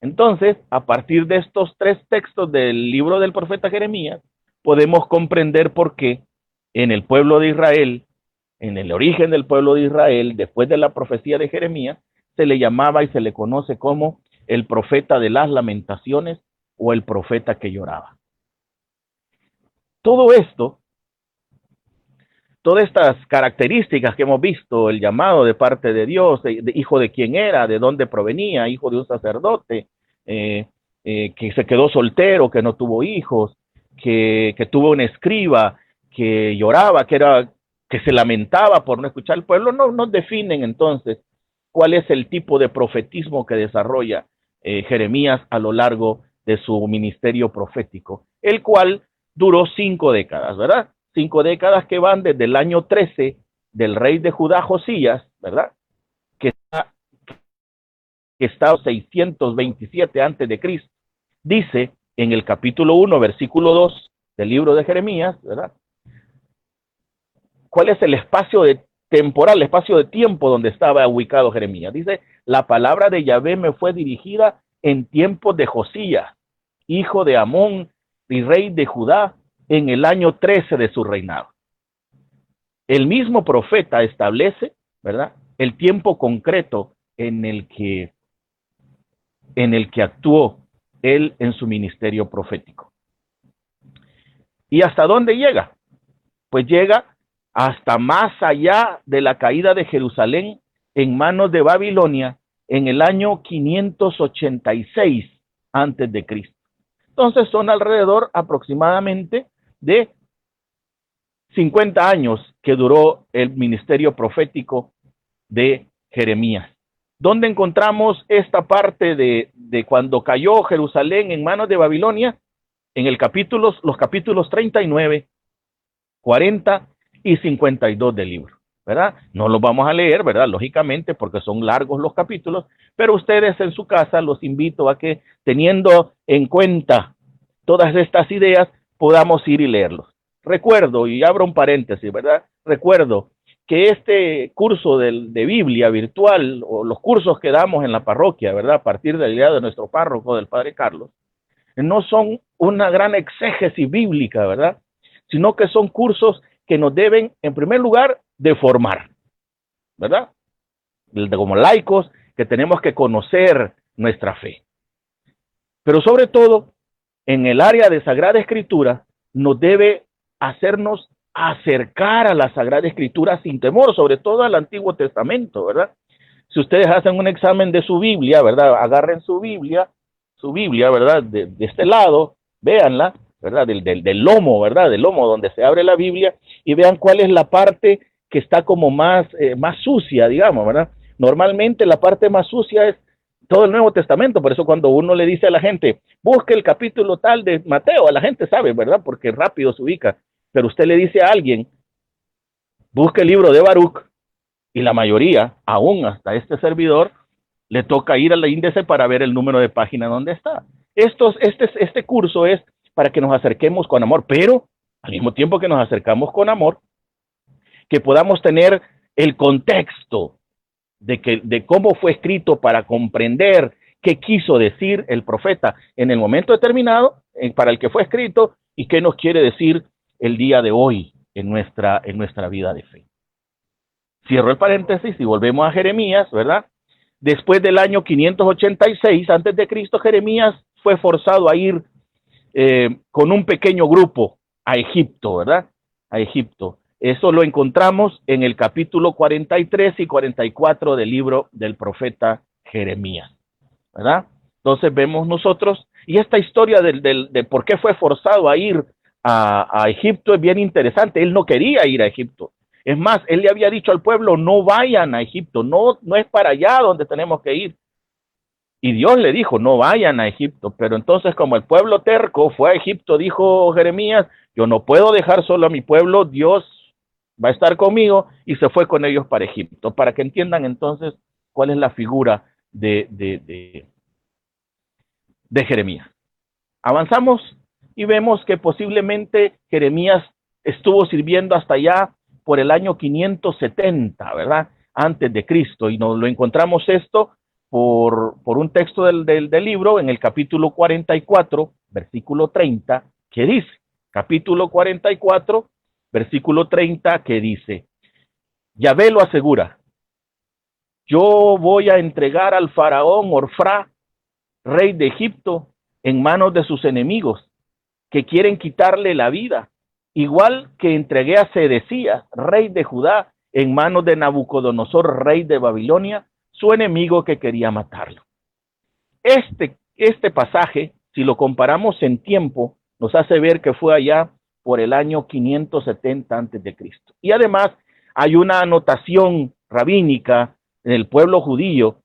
Entonces, a partir de estos 3 textos del libro del profeta Jeremías, podemos comprender por qué en el pueblo de Israel, en el origen del pueblo de Israel, después de la profecía de Jeremías, se le llamaba y se le conoce como el profeta de las lamentaciones o el profeta que lloraba. Todo esto, todas estas características que hemos visto, el llamado de parte de Dios, de hijo de quién era, de dónde provenía, hijo de un sacerdote, que se quedó soltero, que no tuvo hijos, que tuvo un escriba, que lloraba, que se lamentaba por no escuchar al pueblo, no nos definen entonces cuál es el tipo de profetismo que desarrolla Jeremías a lo largo de su ministerio profético, el cual duró 5 décadas, ¿verdad? 5 décadas que van desde el año 13 del rey de Judá, Josías, ¿verdad? Que está 627 antes de Cristo. Dice en el capítulo 1, versículo 2 del libro de Jeremías, ¿verdad? ¿Cuál es el espacio temporal, el espacio de tiempo donde estaba ubicado Jeremías? Dice, la palabra de Yahvé me fue dirigida en tiempos de Josías, hijo de Amón y rey de Judá, en el año 13 de su reinado. El mismo profeta establece, ¿verdad?, el tiempo concreto en el que actuó él en su ministerio profético. ¿Y hasta dónde llega? Pues llega hasta más allá de la caída de Jerusalén en manos de Babilonia en el año 586 antes de Cristo. Entonces son alrededor aproximadamente de 50 años que duró el ministerio profético de Jeremías. ¿Dónde encontramos esta parte de cuando cayó Jerusalén en manos de Babilonia? En los capítulos 39, 40 y 52 del libro, ¿verdad? No los vamos a leer, ¿verdad? Lógicamente, porque son largos los capítulos, pero ustedes en su casa los invito a que, teniendo en cuenta todas estas ideas, podamos ir y leerlos. Recuerdo, y abro un paréntesis, ¿verdad? Recuerdo que este curso de Biblia virtual, o los cursos que damos en la parroquia, ¿verdad?, a partir del día de nuestro párroco, del Padre Carlos, no son una gran exégesis bíblica, ¿verdad?, sino que son cursos que nos deben, en primer lugar, de formar, ¿verdad?, como laicos, que tenemos que conocer nuestra fe. Pero sobre todo, en el área de Sagrada Escritura, nos debe hacernos acercar a la Sagrada Escritura sin temor, sobre todo al Antiguo Testamento, ¿verdad? Si ustedes hacen un examen de su Biblia, ¿verdad?, agarren su Biblia, ¿verdad?, de este lado, véanla, ¿verdad?, del lomo, ¿verdad?, del lomo donde se abre la Biblia, y vean cuál es la parte que está como más sucia, digamos, ¿verdad? Normalmente la parte más sucia es todo el Nuevo Testamento. Por eso cuando uno le dice a la gente, busque el capítulo tal de Mateo, a la gente sabe, ¿verdad?, porque rápido se ubica. Pero usted le dice a alguien, busque el libro de Baruch, y la mayoría, aún hasta este servidor, le toca ir al índice para ver el número de página donde está. Este curso es para que nos acerquemos con amor, pero al mismo tiempo que nos acercamos con amor, que podamos tener el contexto de cómo fue escrito para comprender qué quiso decir el profeta en el momento determinado para el que fue escrito y qué nos quiere decir el día de hoy en nuestra vida de fe. Cierro el paréntesis y volvemos a Jeremías, ¿verdad? Después del año 586 antes de Cristo, Jeremías fue forzado a ir con un pequeño grupo a Egipto, ¿verdad? A Egipto. Eso lo encontramos en el capítulo 43 y 44 del libro del profeta Jeremías, ¿verdad? Entonces vemos nosotros, y esta historia de por qué fue forzado a ir a Egipto es bien interesante. Él no quería ir a Egipto. Es más, él le había dicho al pueblo, no vayan a Egipto, no es para allá donde tenemos que ir. Y Dios le dijo, no vayan a Egipto. Pero entonces, como el pueblo terco fue a Egipto, dijo Jeremías, yo no puedo dejar solo a mi pueblo, Dios va a estar conmigo, y se fue con ellos para Egipto, para que entiendan entonces cuál es la figura de Jeremías. Avanzamos y vemos que posiblemente Jeremías estuvo sirviendo hasta allá por el año 570, ¿verdad?, antes de Cristo, y nos lo encontramos esto por un texto del libro en el capítulo 44, versículo 30, que dice, capítulo 44, versículo 30, que dice, Yahvé lo asegura, yo voy a entregar al faraón Orfra, rey de Egipto, en manos de sus enemigos, que quieren quitarle la vida, igual que entregué a Sedecías, rey de Judá, en manos de Nabucodonosor, rey de Babilonia, su enemigo que quería matarlo. Este pasaje, si lo comparamos en tiempo, nos hace ver que fue allá por el año 570 a.C. Y además hay una anotación rabínica en el pueblo judío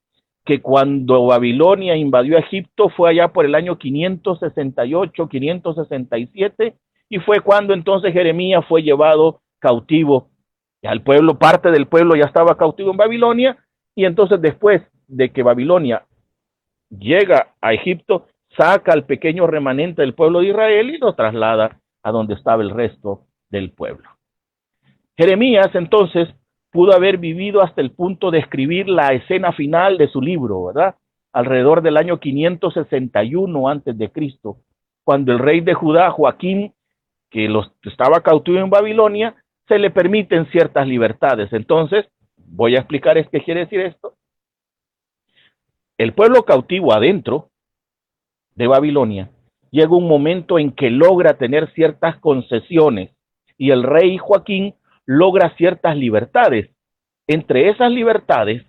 que cuando Babilonia invadió Egipto fue allá por el año 568, 567, y fue cuando entonces Jeremías fue llevado cautivo. Ya el pueblo, parte del pueblo ya estaba cautivo en Babilonia, y entonces después de que Babilonia llega a Egipto, saca al pequeño remanente del pueblo de Israel y lo traslada a donde estaba el resto del pueblo. Jeremías entonces pudo haber vivido hasta el punto de escribir la escena final de su libro, ¿verdad? Alrededor del año 561 antes de Cristo, cuando el rey de Judá, Joaquín, que estaba cautivo en Babilonia, se le permiten ciertas libertades. Entonces, voy a explicar qué quiere decir esto. El pueblo cautivo adentro de Babilonia llega un momento en que logra tener ciertas concesiones y el rey Joaquín logra ciertas libertades. Entre esas libertades,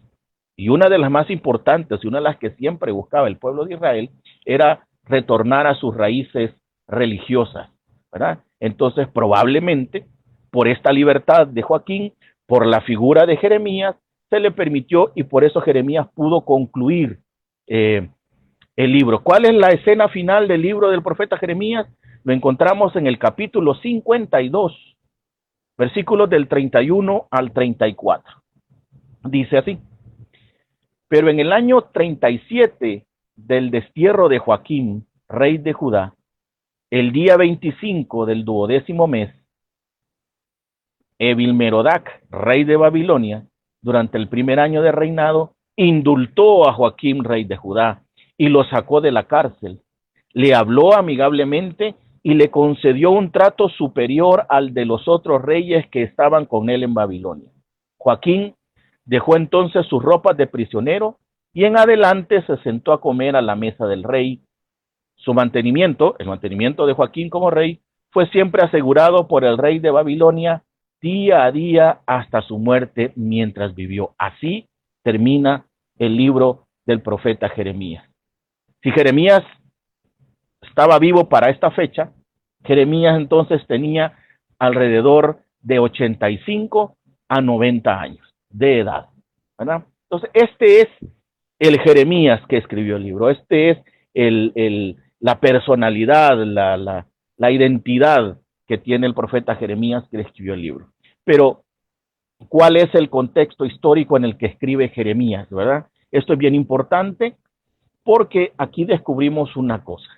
y una de las más importantes y una de las que siempre buscaba el pueblo de Israel, era retornar a sus raíces religiosas, ¿verdad? Entonces, probablemente, por esta libertad de Joaquín, por la figura de Jeremías, se le permitió y por eso Jeremías pudo concluir el libro. ¿Cuál es la escena final del libro del profeta Jeremías? Lo encontramos en el capítulo 52, versículos del 31 al 34. Dice así: pero en el año 37 del destierro de Joaquín, rey de Judá, el día 25 del 12º mes, Evilmerodac, rey de Babilonia, durante el primer año de reinado, indultó a Joaquín, rey de Judá, y lo sacó de la cárcel. Le habló amigablemente y le concedió un trato superior al de los otros reyes que estaban con él en Babilonia. Joaquín dejó entonces sus ropas de prisionero y en adelante se sentó a comer a la mesa del rey. Su mantenimiento, el mantenimiento de Joaquín como rey, fue siempre asegurado por el rey de Babilonia día a día hasta su muerte mientras vivió. Así termina el libro del profeta Jeremías. Si Jeremías estaba vivo para esta fecha, Jeremías entonces tenía alrededor de 85 a 90 años de edad, ¿verdad? Entonces, este es el Jeremías que escribió el libro, este es la personalidad, la identidad que tiene el profeta Jeremías que escribió el libro. Pero, ¿cuál es el contexto histórico en el que escribe Jeremías, verdad? Esto es bien importante porque aquí descubrimos una cosa.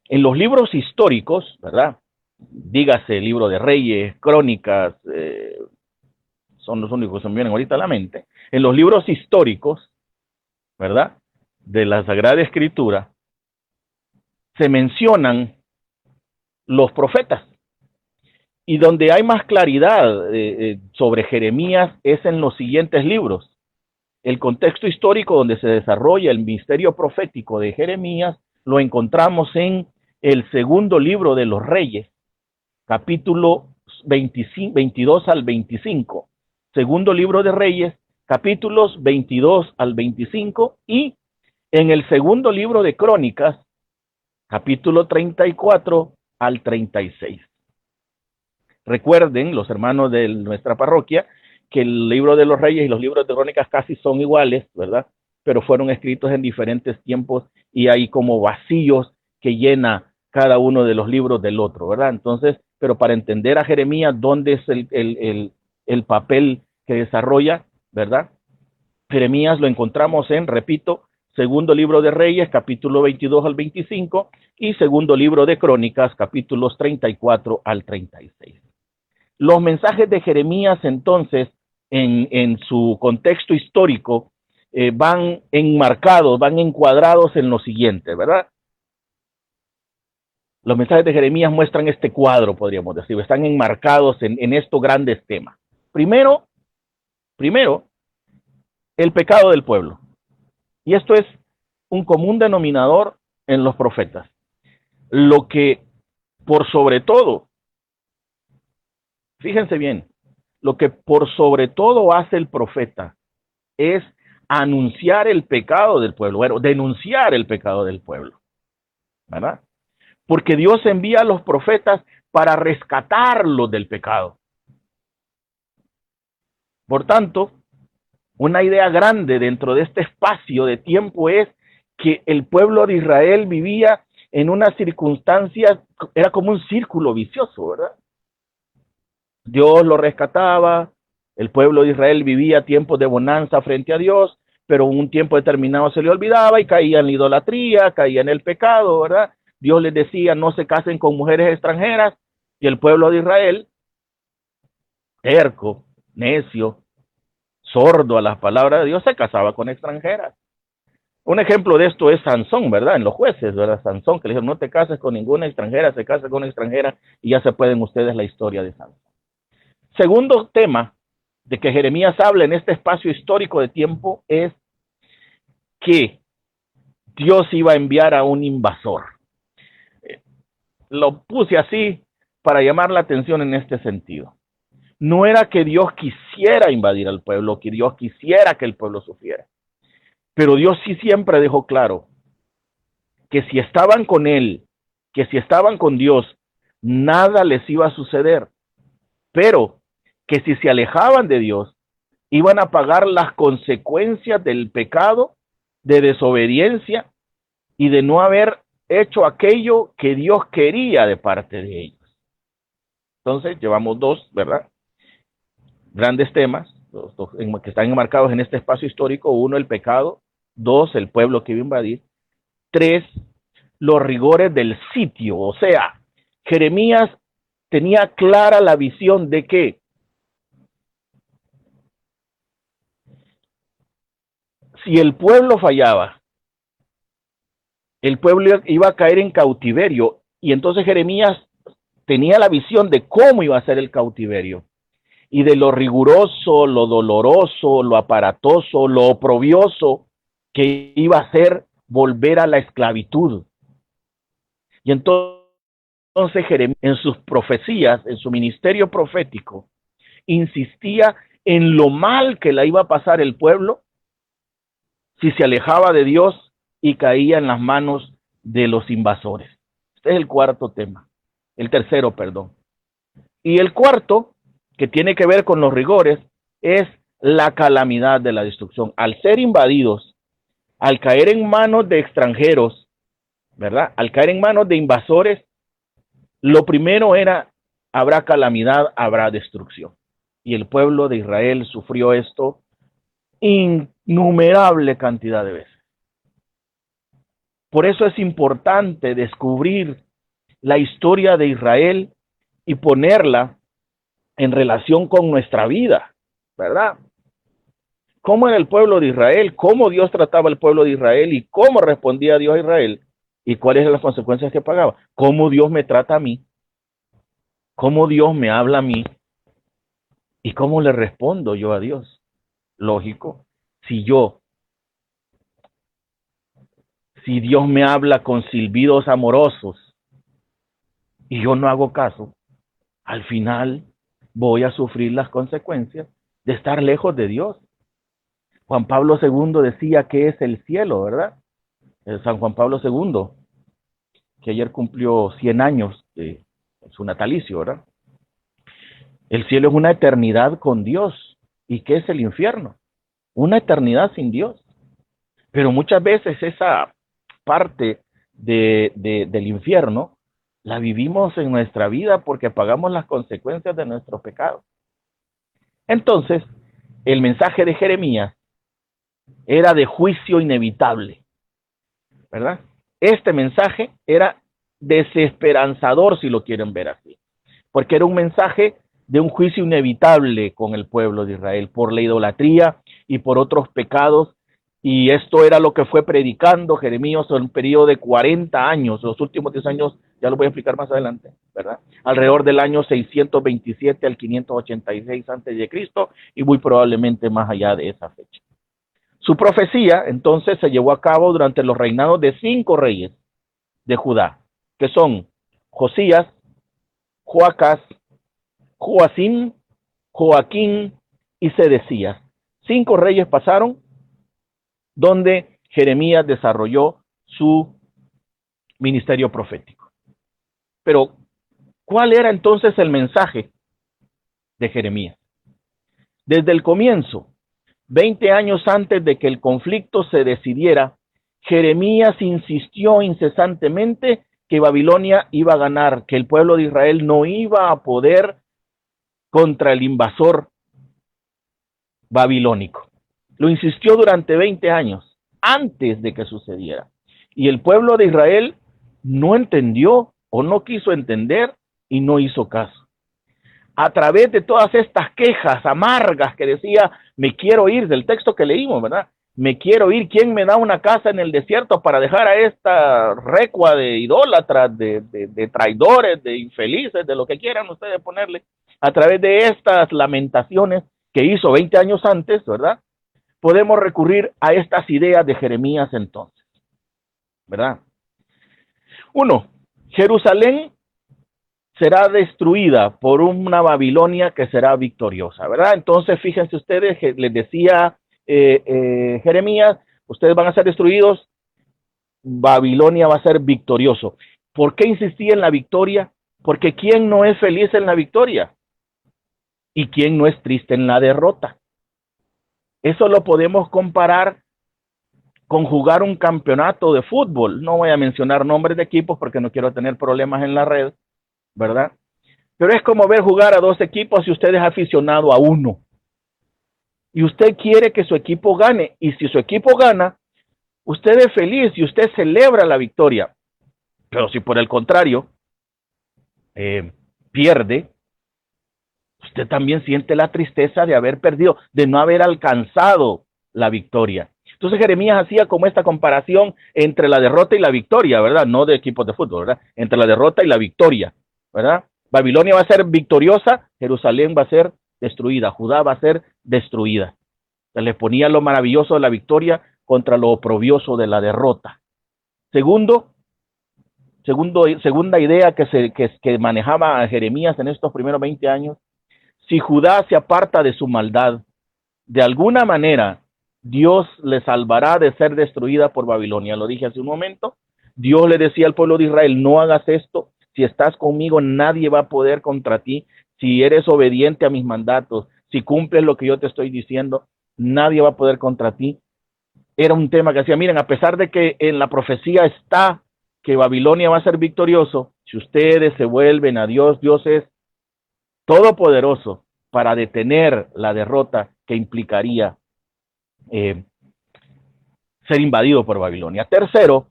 En los libros históricos, ¿verdad? Dígase el libro de Reyes, Crónicas, son los únicos que se me vienen ahorita a la mente. En los libros históricos, ¿verdad? De la Sagrada Escritura, se mencionan los profetas. Y donde hay más claridad sobre Jeremías es en los siguientes libros. El contexto histórico donde se desarrolla el misterio profético de Jeremías lo encontramos en el segundo libro de los Reyes, capítulo 22 al 25. Segundo libro de Reyes, capítulos 22 al 25. Y en el segundo libro de Crónicas, capítulo 34 al 36. Recuerden, los hermanos de nuestra parroquia, que el libro de los Reyes y los libros de Crónicas casi son iguales, ¿verdad? Pero fueron escritos en diferentes tiempos y hay como vacíos que llena cada uno de los libros del otro, ¿verdad? Entonces, pero para entender a Jeremías, ¿dónde es el papel que desarrolla, ¿verdad? Jeremías lo encontramos en, repito, segundo libro de Reyes, capítulo 22 al 25, y segundo libro de Crónicas, capítulos 34 al 36. Los mensajes de Jeremías, entonces, en su contexto histórico, van enmarcados, van encuadrados en lo siguiente, ¿verdad? Los mensajes de Jeremías muestran este cuadro, podríamos decir, están enmarcados en estos grandes temas. Primero, el pecado del pueblo. Y esto es un común denominador en los profetas. Lo que por sobre todo, fíjense bien, lo que por sobre todo hace el profeta es anunciar el pecado del pueblo, bueno, denunciar el pecado del pueblo, ¿verdad? Porque Dios envía a los profetas para rescatarlos del pecado. Por tanto, una idea grande dentro de este espacio de tiempo es que el pueblo de Israel vivía en unas circunstancias, era como un círculo vicioso, ¿verdad? Dios lo rescataba, el pueblo de Israel vivía tiempos de bonanza frente a Dios, pero un tiempo determinado se le olvidaba y caía en la idolatría, caía en el pecado, ¿verdad? Dios les decía, no se casen con mujeres extranjeras, y el pueblo de Israel, terco, necio, sordo a las palabras de Dios, se casaba con extranjeras. Un ejemplo de esto es Sansón, ¿verdad? En los Jueces, ¿verdad? Sansón, que le dijeron, no te cases con ninguna extranjera, se casa con una extranjera, y ya se pueden ustedes la historia de Sansón. Segundo tema de que Jeremías habla en este espacio histórico de tiempo es que Dios iba a enviar a un invasor. Lo puse así para llamar la atención en este sentido. No era que Dios quisiera invadir al pueblo, que Dios quisiera que el pueblo sufriera. Pero Dios sí siempre dejó claro que si estaban con Él, que si estaban con Dios, nada les iba a suceder. Pero que si se alejaban de Dios, iban a pagar las consecuencias del pecado, de desobediencia y de no haber hecho aquello que Dios quería de parte de ellos. Entonces, llevamos dos, ¿verdad? Grandes temas, dos que están enmarcados en este espacio histórico. Uno, el pecado. Dos, el pueblo que iba a invadir. Tres, los rigores del sitio. O sea, Jeremías tenía clara la visión de que si el pueblo fallaba, el pueblo iba a caer en cautiverio. Y entonces Jeremías tenía la visión de cómo iba a ser el cautiverio. Y de lo riguroso, lo doloroso, lo aparatoso, lo oprobioso que iba a ser volver a la esclavitud. Y entonces Jeremías, en sus profecías, en su ministerio profético, insistía en lo mal que le iba a pasar el pueblo si se alejaba de Dios y caía en las manos de los invasores. Este es el cuarto tema. El tercero, perdón. Y el cuarto, que tiene que ver con los rigores, es la calamidad de la destrucción. Al ser invadidos, al caer en manos de extranjeros, ¿verdad? Al caer en manos de invasores, lo primero era, habrá calamidad, habrá destrucción. Y el pueblo de Israel sufrió esto innumerable cantidad de veces. Por eso es importante descubrir la historia de Israel y ponerla en relación con nuestra vida, ¿verdad? ¿Cómo era el pueblo de Israel? ¿Cómo Dios trataba al pueblo de Israel? ¿Y cómo respondía Dios a Israel? ¿Y cuáles eran las consecuencias que pagaba? ¿Cómo Dios me trata a mí? ¿Cómo Dios me habla a mí? ¿Y cómo le respondo yo a Dios? Lógico, si Dios me habla con silbidos amorosos y yo no hago caso, al final voy a sufrir las consecuencias de estar lejos de Dios. Juan Pablo II decía que es el cielo, ¿verdad? San Juan Pablo II, que ayer cumplió 100 años de su natalicio, ¿verdad? El cielo es una eternidad con Dios. ¿Y qué es el infierno? Una eternidad sin Dios. Pero muchas veces esa parte del infierno la vivimos en nuestra vida porque pagamos las consecuencias de nuestros pecados. Entonces, el mensaje de Jeremías era de juicio inevitable, ¿verdad? Este mensaje era desesperanzador, si lo quieren ver así, porque era un mensaje de un juicio inevitable con el pueblo de Israel por la idolatría y por otros pecados Y esto era lo que fue predicando Jeremías en un periodo de 40 años, los últimos 10 años, ya lo voy a explicar más adelante, ¿verdad? Alrededor del año 627 al 586 antes de Cristo y muy probablemente más allá de esa fecha. Su profecía entonces se llevó a cabo durante los reinados de 5 reyes de Judá, que son Josías, Joacás, Joacim, Joaquín y Sedecías. 5 reyes pasaron donde Jeremías desarrolló su ministerio profético. Pero, ¿cuál era entonces el mensaje de Jeremías? Desde el comienzo, 20 años antes de que el conflicto se decidiera, Jeremías insistió incesantemente que Babilonia iba a ganar, que el pueblo de Israel no iba a poder contra el invasor babilónico. Lo insistió durante 20 años, antes de que sucediera. Y el pueblo de Israel no entendió o no quiso entender y no hizo caso. A través de todas estas quejas amargas que decía, me quiero ir, del texto que leímos, ¿verdad? Me quiero ir, ¿quién me da una casa en el desierto para dejar a esta recua de idólatras, de traidores, de infelices, de lo que quieran ustedes ponerle? A través de estas lamentaciones que hizo 20 años antes, ¿verdad? Podemos recurrir a estas ideas de Jeremías entonces, ¿verdad? 1. Jerusalén será destruida por una Babilonia que será victoriosa, ¿verdad? Entonces, fíjense ustedes que les decía Jeremías, ustedes van a ser destruidos, Babilonia va a ser victorioso. ¿Por qué insistía en la victoria? Porque ¿quién no es feliz en la victoria? ¿Y quién no es triste en la derrota? Eso lo podemos comparar con jugar un campeonato de fútbol. No voy a mencionar nombres de equipos porque no quiero tener problemas en la red, ¿verdad? Pero es como ver jugar a 2 equipos y usted es aficionado a uno. Y usted quiere que su equipo gane. Y si su equipo gana, usted es feliz y usted celebra la victoria. Pero si por el contrario pierde, usted también siente la tristeza de haber perdido, de no haber alcanzado la victoria. Entonces Jeremías hacía como esta comparación entre la derrota y la victoria, ¿verdad? No de equipos de fútbol, ¿verdad? Entre la derrota y la victoria, ¿verdad? Babilonia va a ser victoriosa, Jerusalén va a ser destruida, Judá va a ser destruida. Se les ponía lo maravilloso de la victoria contra lo oprobioso de la derrota. Segunda idea que manejaba Jeremías en estos primeros 20 años, si Judá se aparta de su maldad, de alguna manera Dios le salvará de ser destruida por Babilonia. Lo dije hace un momento. Dios le decía al pueblo de Israel, no hagas esto. Si estás conmigo, nadie va a poder contra ti. Si eres obediente a mis mandatos, si cumples lo que yo te estoy diciendo, nadie va a poder contra ti. Era un tema que decía, miren, a pesar de que en la profecía está que Babilonia va a ser victorioso, si ustedes se vuelven a Dios, Dios es todopoderoso para detener la derrota que implicaría ser invadido por Babilonia. Tercero,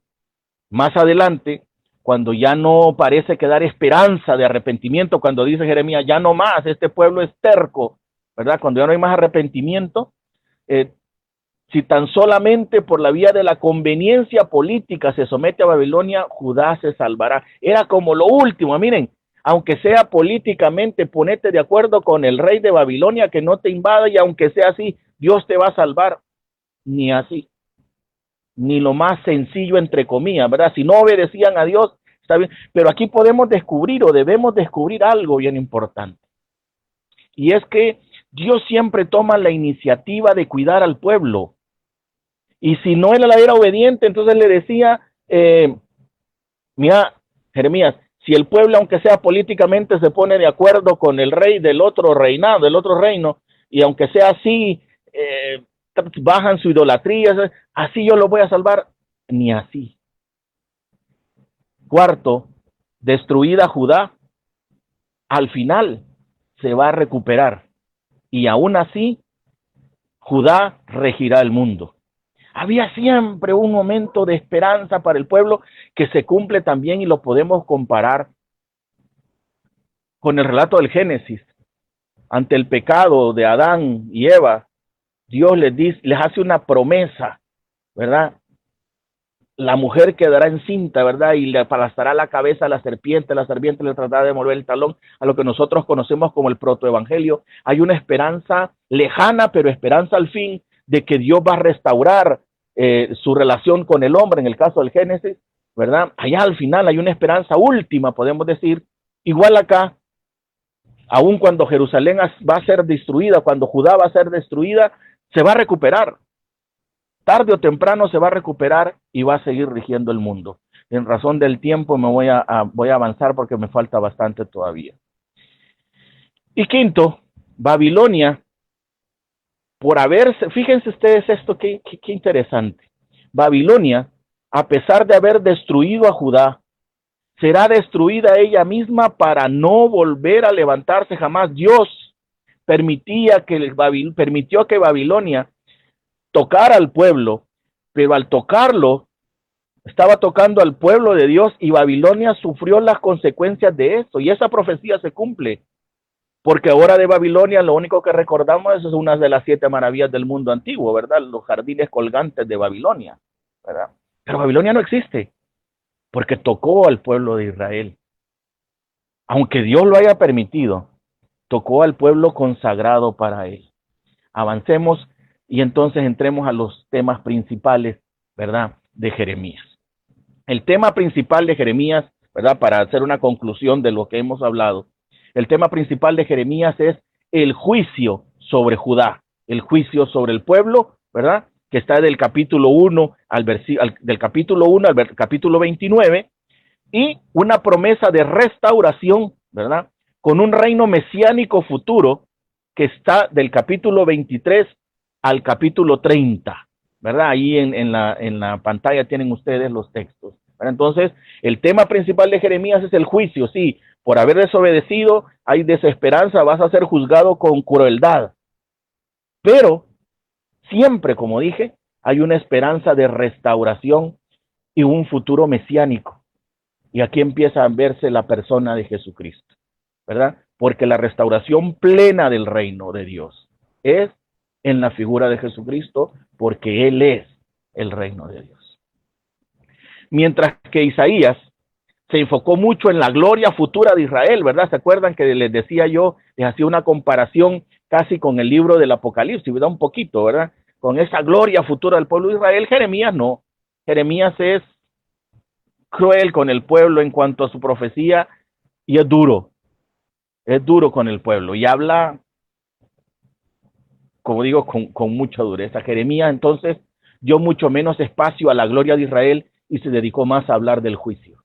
más adelante, cuando ya no parece quedar esperanza de arrepentimiento, cuando dice Jeremías, ya no más, este pueblo es terco, ¿verdad? Cuando ya no hay más arrepentimiento, si tan solamente por la vía de la conveniencia política se somete a Babilonia, Judá se salvará. Era como lo último, miren, aunque sea políticamente, ponete de acuerdo con el rey de Babilonia que no te invada y aunque sea así, Dios te va a salvar. Ni así, ni lo más sencillo entre comillas, ¿verdad? Si no obedecían a Dios, está bien, pero aquí podemos descubrir o debemos descubrir algo bien importante. Y es que Dios siempre toma la iniciativa de cuidar al pueblo. Y si no él era obediente, entonces le decía, mira, Jeremías, si el pueblo, aunque sea políticamente, se pone de acuerdo con el rey del otro reinado, del otro reino, y aunque sea así, bajan su idolatría, así yo lo voy a salvar, ni así. Cuarto, destruida Judá, al final se va a recuperar, y aún así, Judá regirá el mundo. Había siempre un momento de esperanza para el pueblo que se cumple también y lo podemos comparar con el relato del Génesis. Ante el pecado de Adán y Eva, Dios les hace una promesa ¿verdad? La mujer quedará encinta, ¿verdad? Y le aplastará la cabeza a la serpiente le tratará de mover el talón, a lo que nosotros conocemos como el protoevangelio. Hay una esperanza lejana, pero esperanza al fin, de que Dios va a restaurar su relación con el hombre, en el caso del Génesis, ¿verdad? Allá al final hay una esperanza última, podemos decir, igual acá, aun cuando Jerusalén va a ser destruida, cuando Judá va a ser destruida, se va a recuperar. Tarde o temprano se va a recuperar y va a seguir rigiendo el mundo. En razón del tiempo me voy a avanzar porque me falta bastante todavía. Y quinto, Babilonia, por haberse, fíjense ustedes esto, qué interesante. Babilonia, a pesar de haber destruido a Judá, será destruida ella misma para no volver a levantarse jamás. Dios permitió que Babilonia tocar al pueblo, pero al tocarlo, estaba tocando al pueblo de Dios y Babilonia sufrió las consecuencias de eso. Y esa profecía se cumple, porque ahora de Babilonia lo único que recordamos es una de las 7 maravillas del mundo antiguo, ¿verdad? Los jardines colgantes de Babilonia, ¿verdad? Pero Babilonia no existe, porque tocó al pueblo de Israel. Aunque Dios lo haya permitido, tocó al pueblo consagrado para él. Avancemos y entonces entremos a los temas principales, ¿verdad?, de Jeremías. El tema principal de Jeremías, ¿verdad?, para hacer una conclusión de lo que hemos hablado, el tema principal de Jeremías es el juicio sobre Judá, el juicio sobre el pueblo, ¿verdad?, que está del capítulo 1 del capítulo 1 al capítulo 29, y una promesa de restauración, ¿verdad?, con un reino mesiánico futuro que está del capítulo 23 al capítulo 30, ¿verdad? Ahí en la pantalla tienen ustedes los textos, ¿verdad? Entonces, el tema principal de Jeremías es el juicio. Sí, por haber desobedecido hay desesperanza, vas a ser juzgado con crueldad. Pero siempre, como dije, hay una esperanza de restauración y un futuro mesiánico. Y aquí empieza a verse la persona de Jesucristo, ¿verdad? Porque la restauración plena del reino de Dios es en la figura de Jesucristo, porque Él es el reino de Dios. Mientras que Isaías se enfocó mucho en la gloria futura de Israel, ¿verdad? ¿Se acuerdan que les decía yo, les hacía una comparación casi con el libro del Apocalipsis, ¿verdad? Un poquito, ¿verdad? Con esa gloria futura del pueblo de Israel. Jeremías no. Jeremías es cruel con el pueblo en cuanto a su profecía y es duro con el pueblo y habla, como digo, con mucha dureza. Jeremías entonces dio mucho menos espacio a la gloria de Israel y se dedicó más a hablar del juicio,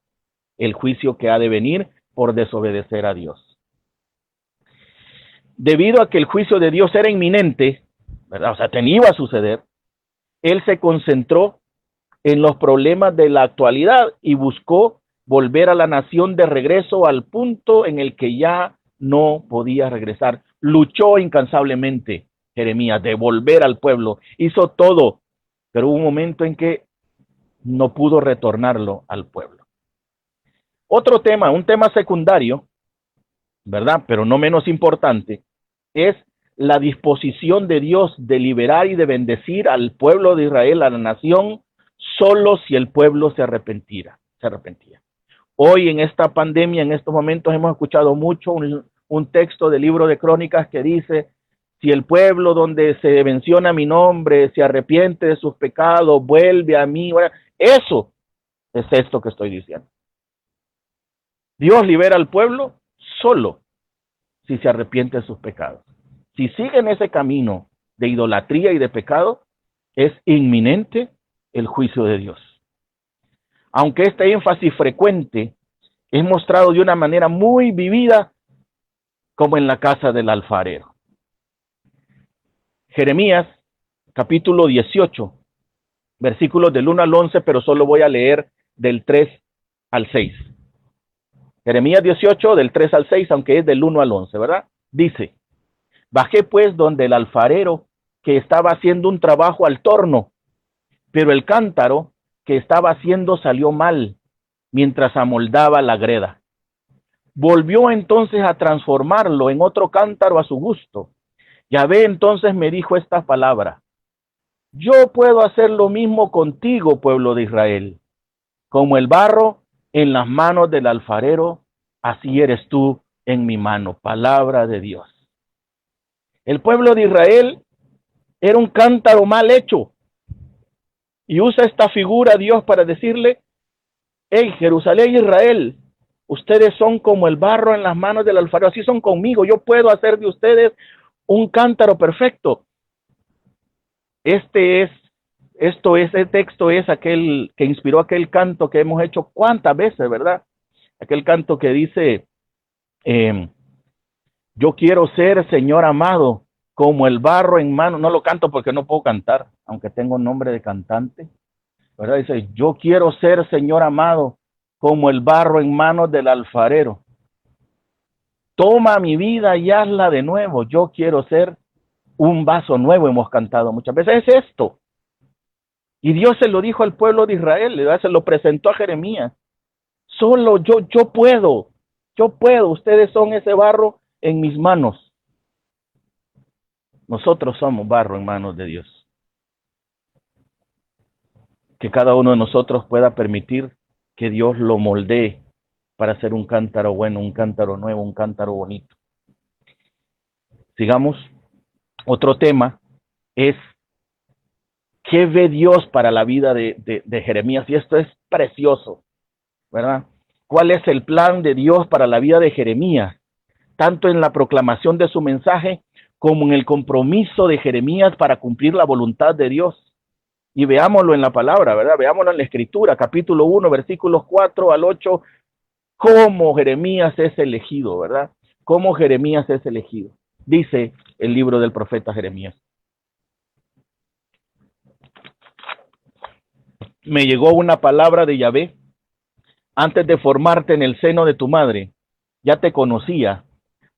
el juicio que ha de venir por desobedecer a Dios. Debido a que el juicio de Dios era inminente, ¿verdad? O sea, iba a suceder, él se concentró en los problemas de la actualidad y buscó volver a la nación de regreso al punto en el que ya no podía regresar. Luchó incansablemente Jeremías de volver al pueblo, hizo todo, pero hubo un momento en que no pudo retornarlo al pueblo. Otro tema, un tema secundario, ¿verdad?, pero no menos importante, es la disposición de Dios de liberar y de bendecir al pueblo de Israel, a la nación, solo si el pueblo se arrepentía. Hoy en esta pandemia, en estos momentos, hemos escuchado mucho un texto del libro de Crónicas que dice: si el pueblo donde se menciona mi nombre se arrepiente de sus pecados, vuelve a mí. Eso es esto que estoy diciendo. Dios libera al pueblo solo si se arrepiente de sus pecados. Si siguen ese camino de idolatría y de pecado, es inminente el juicio de Dios. Aunque este énfasis frecuente es mostrado de una manera muy vivida, como en la casa del alfarero. Jeremías, capítulo 18, versículos del 1 al 11, pero solo voy a leer del 3 al 6. Jeremías 18, del 3 al 6, aunque es del 1 al 11, ¿verdad? Dice: bajé pues donde el alfarero que estaba haciendo un trabajo al torno, pero el cántaro que estaba haciendo salió mal mientras amoldaba la greda. Volvió entonces a transformarlo en otro cántaro a su gusto. Yahvé entonces me dijo esta palabra: Yo puedo hacer lo mismo contigo, pueblo de Israel. Como el barro en las manos del alfarero, así eres tú en mi mano. Palabra de Dios. El pueblo de Israel era un cántaro mal hecho. Y usa esta figura Dios para decirle, hey, Jerusalén y Israel, ustedes son como el barro en las manos del alfarero, así son conmigo, yo puedo hacer de ustedes un cántaro perfecto. Este texto es aquel que inspiró aquel canto que hemos hecho cuántas veces, ¿verdad? Aquel canto que dice, yo quiero ser, Señor amado, como el barro en mano. No lo canto porque no puedo cantar, aunque tengo nombre de cantante, ¿verdad? Dice, yo quiero ser, Señor amado, como el barro en manos del alfarero. Toma mi vida y hazla de nuevo. Yo quiero ser un vaso nuevo, hemos cantado muchas veces. Es esto. Y Dios se lo dijo al pueblo de Israel, ¿verdad? Se lo presentó a Jeremías. Solo yo puedo, ustedes son ese barro en mis manos. Nosotros somos barro en manos de Dios. Que cada uno de nosotros pueda permitir que Dios lo moldee para hacer un cántaro bueno, un cántaro nuevo, un cántaro bonito. Sigamos. Otro tema es ¿qué ve Dios para la vida de Jeremías? Y esto es precioso, ¿verdad? ¿Cuál es el plan de Dios para la vida de Jeremías? Tanto en la proclamación de su mensaje como en el compromiso de Jeremías para cumplir la voluntad de Dios. Y veámoslo en la palabra, ¿verdad? Veámoslo en la escritura, capítulo 1, versículos 4 al 8, cómo Jeremías es elegido, ¿verdad? Cómo Jeremías es elegido. Dice el libro del profeta Jeremías. Me llegó una palabra de Yahvé. Antes de formarte en el seno de tu madre, ya te conocía.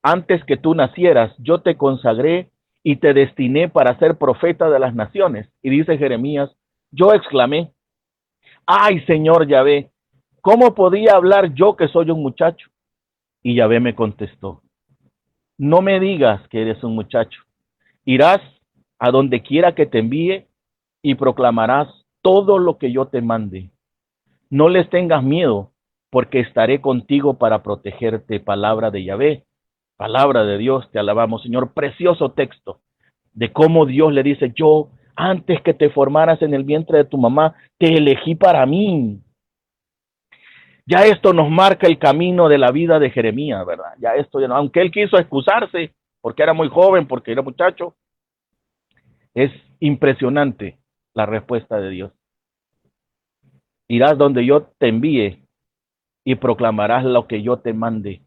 Antes que tú nacieras, yo te consagré y te destiné para ser profeta de las naciones. Y dice Jeremías, yo exclamé, ay, Señor Yahvé, ¿cómo podía hablar yo que soy un muchacho? Y Yahvé me contestó, no me digas que eres un muchacho. Irás a donde quiera que te envíe y proclamarás todo lo que yo te mande. No les tengas miedo, porque estaré contigo para protegerte. Palabra de Yahvé, palabra de Dios, te alabamos, Señor. Precioso texto de cómo Dios le dice, yo antes que te formaras en el vientre de tu mamá, te elegí para mí. Ya esto nos marca el camino de la vida de Jeremías, ¿verdad? Ya esto, ya no, aunque él quiso excusarse, porque era muy joven, porque era muchacho, es impresionante la respuesta de Dios. Irás donde yo te envíe y proclamarás lo que yo te mande.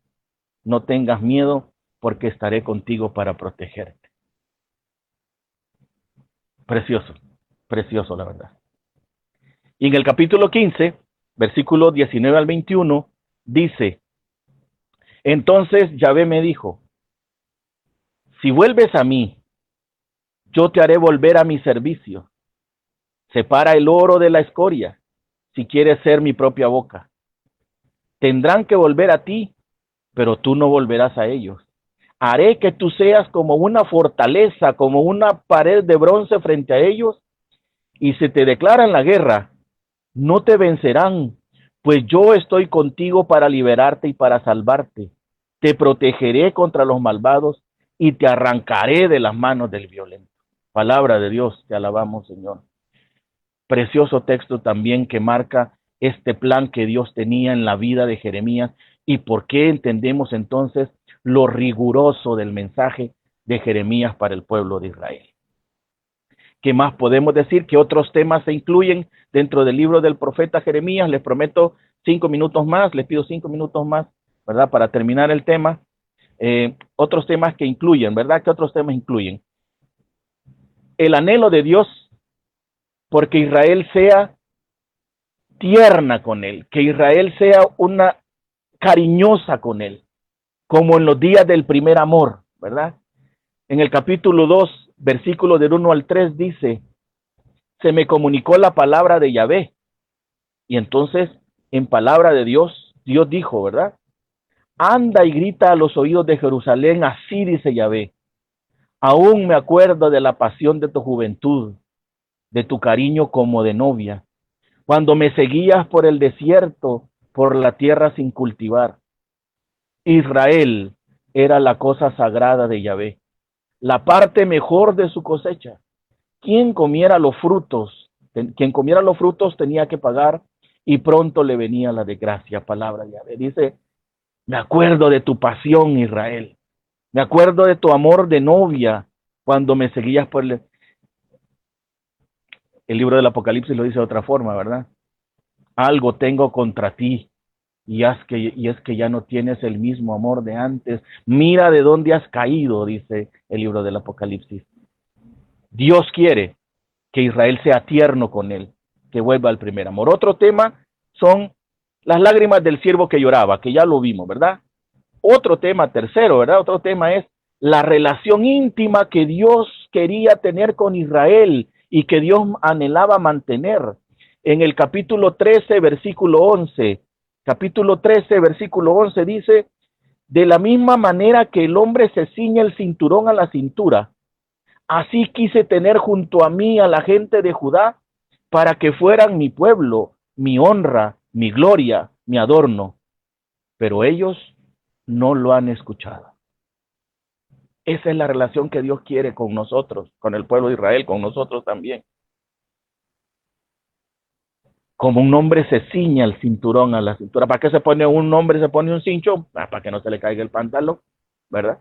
No tengas miedo, porque estaré contigo para protegerte. Precioso, precioso la verdad. Y en el capítulo 15, versículo 19 al 21, dice, entonces Yahvé me dijo, si vuelves a mí, yo te haré volver a mi servicio. Separa el oro de la escoria, si quieres ser mi propia boca. Tendrán que volver a ti, pero tú no volverás a ellos. Haré que tú seas como una fortaleza, como una pared de bronce frente a ellos, y si te declaran la guerra, no te vencerán, pues yo estoy contigo para liberarte y para salvarte. Te protegeré contra los malvados y te arrancaré de las manos del violento. Palabra de Dios, te alabamos, Señor. Precioso texto también que marca este plan que Dios tenía en la vida de Jeremías y por qué entendemos entonces lo riguroso del mensaje de Jeremías para el pueblo de Israel. ¿Qué más podemos decir? ¿Qué otros temas se incluyen dentro del libro del profeta Jeremías? Les prometo 5 minutos más, les pido 5 minutos más, ¿verdad? Para terminar el tema. Otros temas que incluyen, ¿verdad? ¿Qué otros temas incluyen? El anhelo de Dios porque Israel sea tierna con él, que Israel sea una cariñosa con él, como en los días del primer amor, ¿verdad? En el capítulo 2, versículos del 1 al 3 dice, se me comunicó la palabra de Yahvé. Y entonces, en palabra de Dios, Dios dijo, ¿verdad? Anda y grita a los oídos de Jerusalén, así dice Yahvé. Aún me acuerdo de la pasión de tu juventud, de tu cariño como de novia, cuando me seguías por el desierto, por la tierra sin cultivar. Israel era la cosa sagrada de Yahvé, la parte mejor de su cosecha. Quien comiera los frutos, quien comiera los frutos tenía que pagar y pronto le venía la desgracia. Palabra de Yahvé. Dice, me acuerdo de tu pasión, Israel. Me acuerdo de tu amor de novia cuando me seguías por el libro del Apocalipsis lo dice de otra forma, ¿verdad? Algo tengo contra ti y es que ya no tienes el mismo amor de antes. Mira de dónde has caído, dice el libro del Apocalipsis. Dios quiere que Israel sea tierno con él, que vuelva al primer amor. Otro tema son las lágrimas del siervo que lloraba, que ya lo vimos, ¿verdad? Otro tema, tercero, ¿verdad? Otro tema es la relación íntima que Dios quería tener con Israel y que Dios anhelaba mantener. En el capítulo 13, versículo 11, capítulo 13, versículo 11 dice, de la misma manera que el hombre se ciñe el cinturón a la cintura, así quise tener junto a mí a la gente de Judá para que fueran mi pueblo, mi honra, mi gloria, mi adorno. Pero ellos no lo han escuchado. Esa es la relación que Dios quiere con nosotros, con el pueblo de Israel, con nosotros también. Como un hombre se ciña el cinturón a la cintura. ¿Para qué se pone un hombre, se pone un cincho? Para que no se le caiga el pantalón, ¿verdad?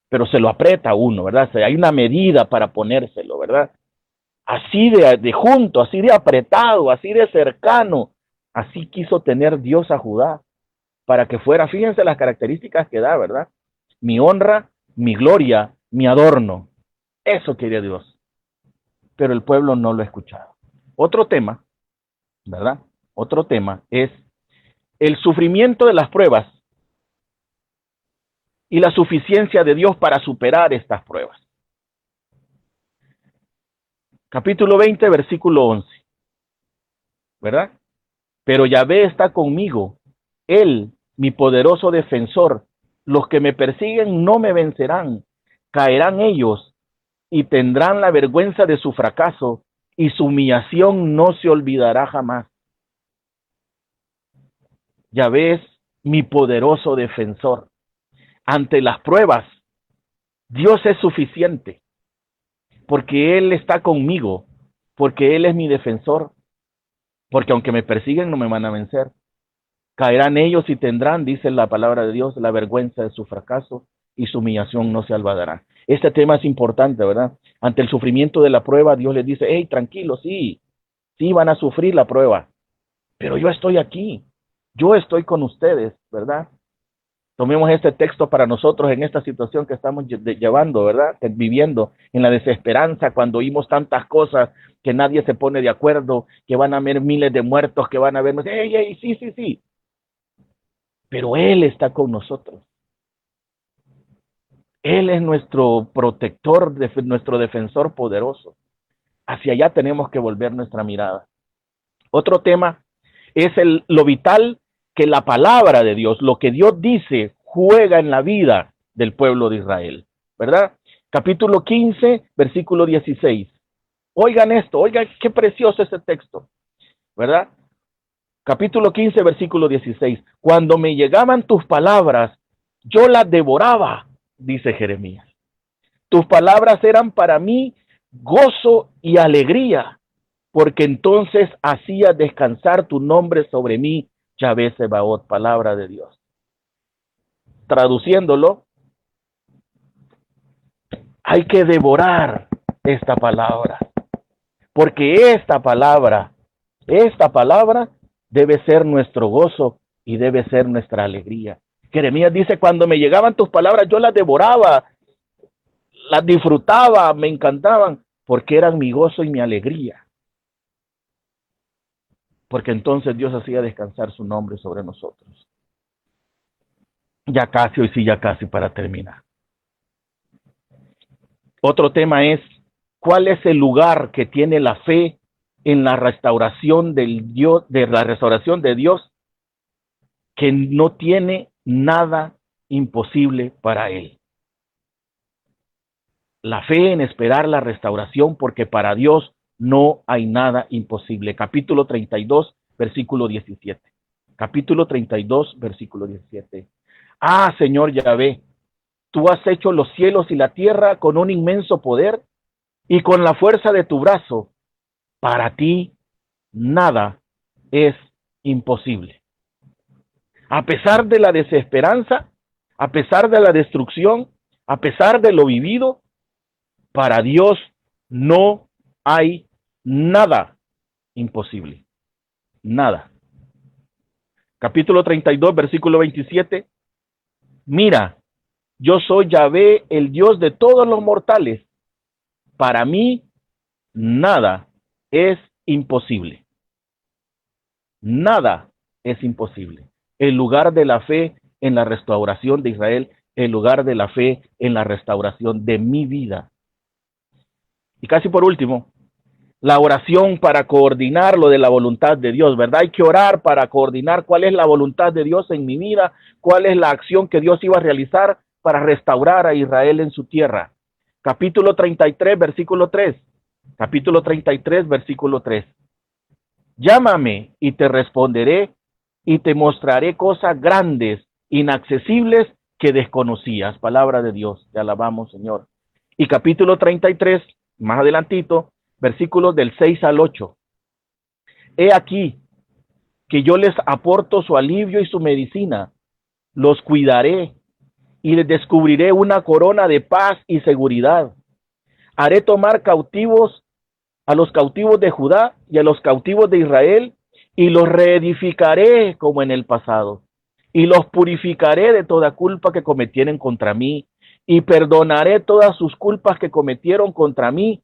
Pero se lo aprieta uno, ¿verdad? Hay una medida para ponérselo, ¿verdad? Así de junto, así de apretado, así de cercano. Así quiso tener Dios a Judá, para que fuera, fíjense las características que da, ¿verdad? Mi honra, mi gloria, mi adorno. Eso quería Dios. Pero el pueblo no lo ha escuchado. Otro tema, ¿verdad? Otro tema es el sufrimiento de las pruebas y la suficiencia de Dios para superar estas pruebas. Capítulo 20, versículo 11, ¿verdad? Pero Yahvé está conmigo, Él, mi poderoso defensor. Los que me persiguen no me vencerán, caerán ellos y tendrán la vergüenza de su fracaso y su humillación no se olvidará jamás. Yahvé es mi poderoso defensor. Ante las pruebas, Dios es suficiente, porque Él está conmigo, porque Él es mi defensor, porque aunque me persiguen no me van a vencer. Caerán ellos y tendrán, dice la palabra de Dios, la vergüenza de su fracaso y su humillación no se olvidará. Este tema es importante, ¿verdad? Ante el sufrimiento de la prueba, Dios les dice, hey, tranquilos, sí van a sufrir la prueba, pero yo estoy aquí, yo estoy con ustedes, ¿verdad? Tomemos este texto para nosotros en esta situación que estamos llevando, ¿verdad? Viviendo en la desesperanza cuando oímos tantas cosas que nadie se pone de acuerdo, que van a haber miles de muertos, que van a haber, sí. Pero Él está con nosotros. Él es nuestro protector, nuestro defensor poderoso. Hacia allá tenemos que volver nuestra mirada. Otro tema es lo vital que la palabra de Dios, lo que Dios dice, juega en la vida del pueblo de Israel, ¿verdad? Capítulo 15, versículo 16. Oigan esto, oigan qué precioso ese texto, ¿verdad? Capítulo 15, versículo 16. Cuando me llegaban tus palabras, yo las devoraba, dice Jeremías. Tus palabras eran para mí gozo y alegría, porque entonces hacía descansar tu nombre sobre mí, Yahvé Sebaot, palabra de Dios. Traduciéndolo, hay que devorar esta palabra, porque esta palabra debe ser nuestro gozo y debe ser nuestra alegría. Jeremías dice, cuando me llegaban tus palabras, yo las devoraba, las disfrutaba, me encantaban, porque eran mi gozo y mi alegría. Porque entonces Dios hacía descansar su nombre sobre nosotros. Ya casi para terminar. Otro tema es, ¿cuál es el lugar que tiene la fe en la restauración del Dios, de la restauración de Dios, que no tiene nada imposible para él? La fe en esperar la restauración, porque para Dios no hay nada imposible. Capítulo 32, versículo 17. Capítulo 32, versículo 17. Ah, Señor Yahvé, tú has hecho los cielos y la tierra con un inmenso poder y con la fuerza de tu brazo. Para ti nada es imposible. A pesar de la desesperanza, a pesar de la destrucción, a pesar de lo vivido, para Dios no hay nada imposible. Nada. Capítulo 32, versículo 27. Mira, yo soy Yahvé, el Dios de todos los mortales. Para mí, nada es imposible. Nada es imposible. El lugar de la fe en la restauración de Israel, el lugar de la fe en la restauración de mi vida. Y casi por último, la oración para coordinar lo de la voluntad de Dios, ¿verdad? Hay que orar para coordinar cuál es la voluntad de Dios en mi vida, cuál es la acción que Dios iba a realizar para restaurar a Israel en su tierra. Capítulo 33, versículo 3. Capítulo 33, versículo 3. Llámame y te responderé y te mostraré cosas grandes, inaccesibles que desconocías. Palabra de Dios, te alabamos, Señor. Y capítulo 33, más adelantito, versículos del 6 al 8. He aquí que yo les aporto su alivio y su medicina, los cuidaré y les descubriré una corona de paz y seguridad. Haré tomar cautivos a los cautivos de Judá y a los cautivos de Israel, y los reedificaré como en el pasado, y los purificaré de toda culpa que cometieron contra mí, y perdonaré todas sus culpas que cometieron contra mí,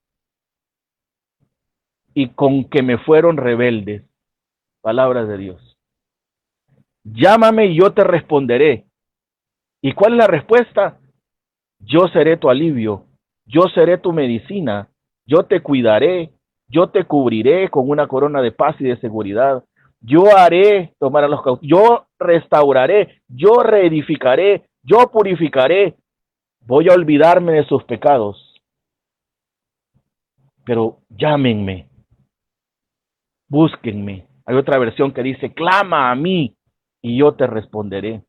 y con que me fueron rebeldes. Palabras de Dios. Llámame y yo te responderé. ¿Y cuál es la respuesta? Yo seré tu alivio, yo seré tu medicina, yo te cuidaré, yo te cubriré con una corona de paz y de seguridad. Yo haré tomar a los cautivos, yo restauraré, yo reedificaré, yo purificaré. Voy a olvidarme de sus pecados. Pero llámenme, búsquenme. Hay otra versión que dice, clama a mí y yo te responderé.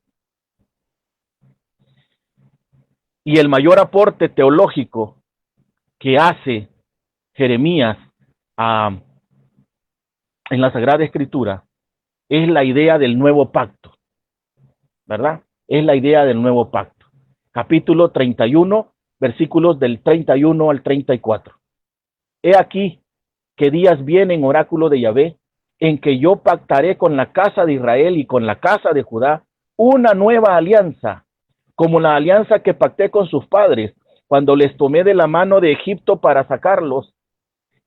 Y el mayor aporte teológico que hace Jeremías en la Sagrada Escritura es la idea del nuevo pacto, ¿verdad? Es la idea del nuevo pacto. Capítulo 31, versículos del 31 al 34. He aquí que días vienen, oráculo de Yahvé, en que yo pactaré con la casa de Israel y con la casa de Judá una nueva alianza, como la alianza que pacté con sus padres cuando les tomé de la mano de Egipto para sacarlos,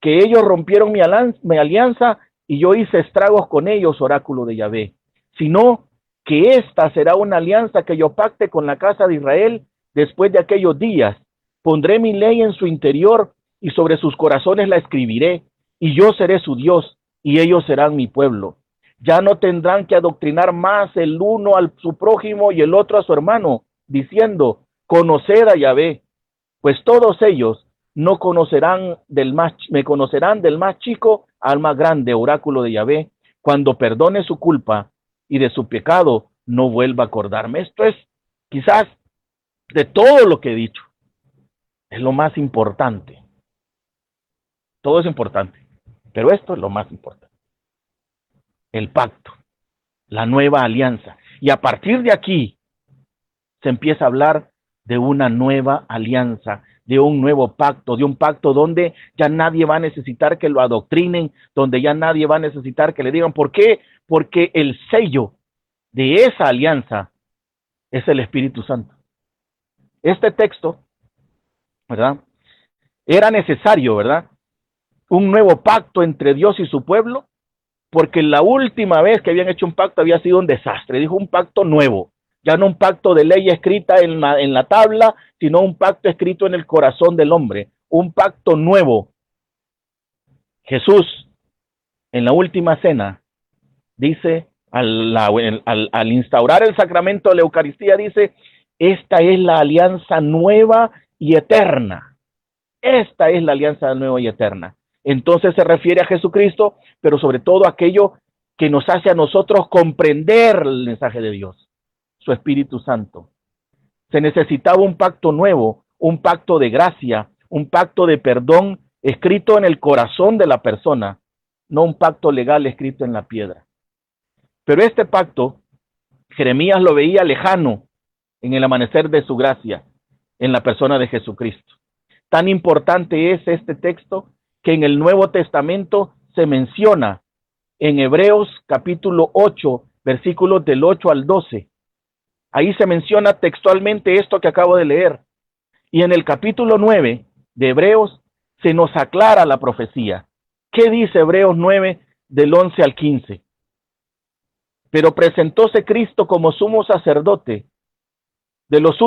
que ellos rompieron mi alianza y yo hice estragos con ellos, oráculo de Yahvé, sino que esta será una alianza que yo pacte con la casa de Israel después de aquellos días. Pondré mi ley en su interior y sobre sus corazones la escribiré, y yo seré su Dios y ellos serán mi pueblo. Ya no tendrán que adoctrinar más el uno a su prójimo y el otro a su hermano, diciendo, conoced a Yahvé, pues todos ellos no conocerán me conocerán del más chico al más grande, oráculo de Yahvé, cuando perdone su culpa y de su pecado no vuelva a acordarme. Esto es quizás de todo lo que he dicho, es lo más importante. Todo es importante, pero esto es lo más importante. El pacto, la nueva alianza. Y a partir de aquí se empieza a hablar de una nueva alianza, de un nuevo pacto, de un pacto donde ya nadie va a necesitar que lo adoctrinen, donde ya nadie va a necesitar que le digan. ¿Por qué? Porque el sello de esa alianza es el Espíritu Santo. Este texto, ¿verdad? Era necesario, ¿verdad? Un nuevo pacto entre Dios y su pueblo, porque la última vez que habían hecho un pacto había sido un desastre. Dijo un pacto nuevo, ya no un pacto de ley escrita en la tabla, sino un pacto escrito en el corazón del hombre, un pacto nuevo. Jesús, en la última cena, dice, al instaurar el sacramento de la Eucaristía, dice, esta es la alianza nueva y eterna. Esta es la alianza nueva y eterna. entonces se refiere a Jesucristo, pero sobre todo a aquello que nos hace a nosotros comprender el mensaje de Dios, su Espíritu Santo. Se necesitaba un pacto nuevo, un pacto de gracia, un pacto de perdón escrito en el corazón de la persona, no un pacto legal escrito en la piedra. Pero este pacto, Jeremías lo veía lejano en el amanecer de su gracia, en la persona de Jesucristo. Tan importante es este texto que en el Nuevo Testamento se menciona en Hebreos capítulo 8, versículos del 8 al 12. Ahí se menciona textualmente esto que acabo de leer. Y en el capítulo 9 de Hebreos se nos aclara la profecía. ¿Qué dice Hebreos 9 del 11 al 15? Pero presentóse Cristo como sumo sacerdote de los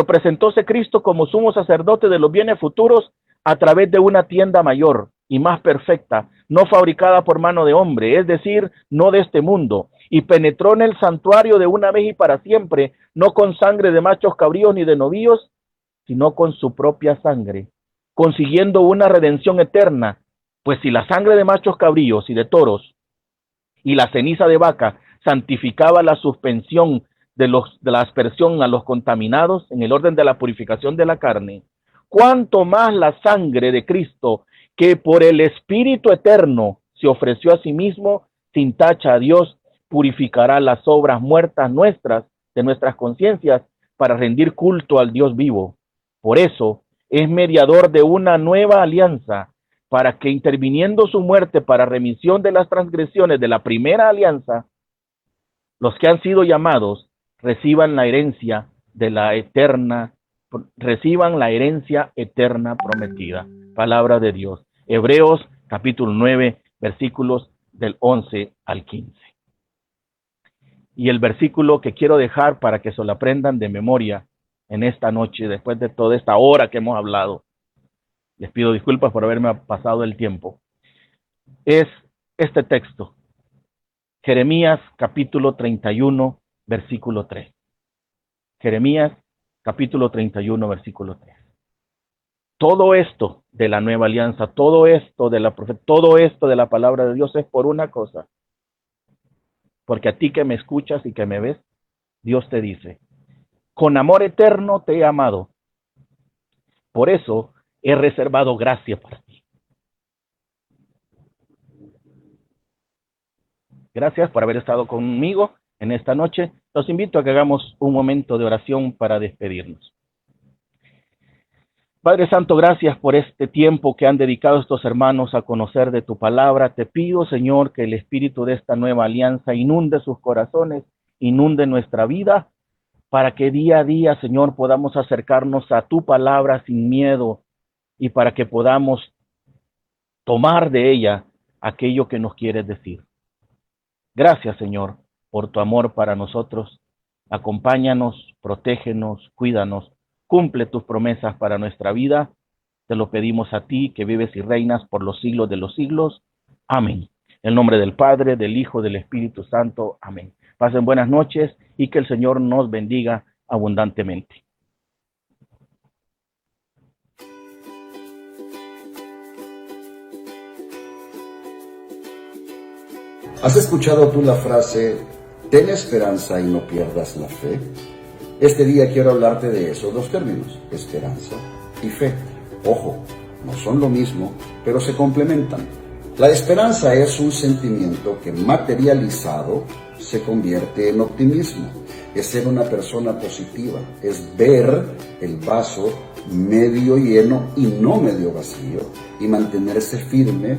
presentóse Cristo como sumo sacerdote de los bienes futuros a través de una tienda mayor y más perfecta, no fabricada por mano de hombre, es decir, no de este mundo, y penetró en el santuario de una vez y para siempre, no con sangre de machos cabríos ni de novillos, sino con su propia sangre, consiguiendo una redención eterna, pues si la sangre de machos cabríos y de toros y la ceniza de vaca santificaba la suspensión de la aspersión a los contaminados en el orden de la purificación de la carne, cuánto más la sangre de Cristo, que por el Espíritu eterno se ofreció a sí mismo sin tacha a Dios, purificará las obras muertas nuestras, de nuestras conciencias, para rendir culto al Dios vivo. Por eso es mediador de una nueva alianza, para que interviniendo su muerte para remisión de las transgresiones de la primera alianza, los que han sido llamados reciban la herencia eterna prometida. Palabra de Dios. Hebreos capítulo 9, versículos del 11 al 15. Y el versículo que quiero dejar para que se lo aprendan de memoria en esta noche, después de toda esta hora que hemos hablado, les pido disculpas por haberme pasado el tiempo, es este texto. Jeremías capítulo 31, versículo 3. Jeremías capítulo 31, versículo 3. Todo esto de la nueva alianza, todo esto de la profecía, todo esto de la palabra de Dios es por una cosa. Porque a ti que me escuchas y que me ves, Dios te dice, con amor eterno te he amado. Por eso he reservado gracia para ti. Gracias por haber estado conmigo en esta noche. Los invito a que hagamos un momento de oración para despedirnos. Padre Santo, gracias por este tiempo que han dedicado estos hermanos a conocer de tu palabra. Te pido, Señor, que el espíritu de esta nueva alianza inunde sus corazones, inunde nuestra vida, para que día a día, Señor, podamos acercarnos a tu palabra sin miedo y para que podamos tomar de ella aquello que nos quieres decir. Gracias, Señor, por tu amor para nosotros. Acompáñanos, protégenos, cuídanos. Cumple tus promesas para nuestra vida. Te lo pedimos a ti, que vives y reinas por los siglos de los siglos. Amén. En el nombre del Padre, del Hijo, del Espíritu Santo. Amén. Pasen buenas noches y que el Señor nos bendiga abundantemente. ¿Has escuchado tú la frase, ten esperanza y no pierdas la fe? Este día quiero hablarte de esos dos términos, esperanza y fe. Ojo, no son lo mismo, pero se complementan. La esperanza es un sentimiento que materializado se convierte en optimismo. Es ser una persona positiva, es ver el vaso medio lleno y no medio vacío y mantenerse firme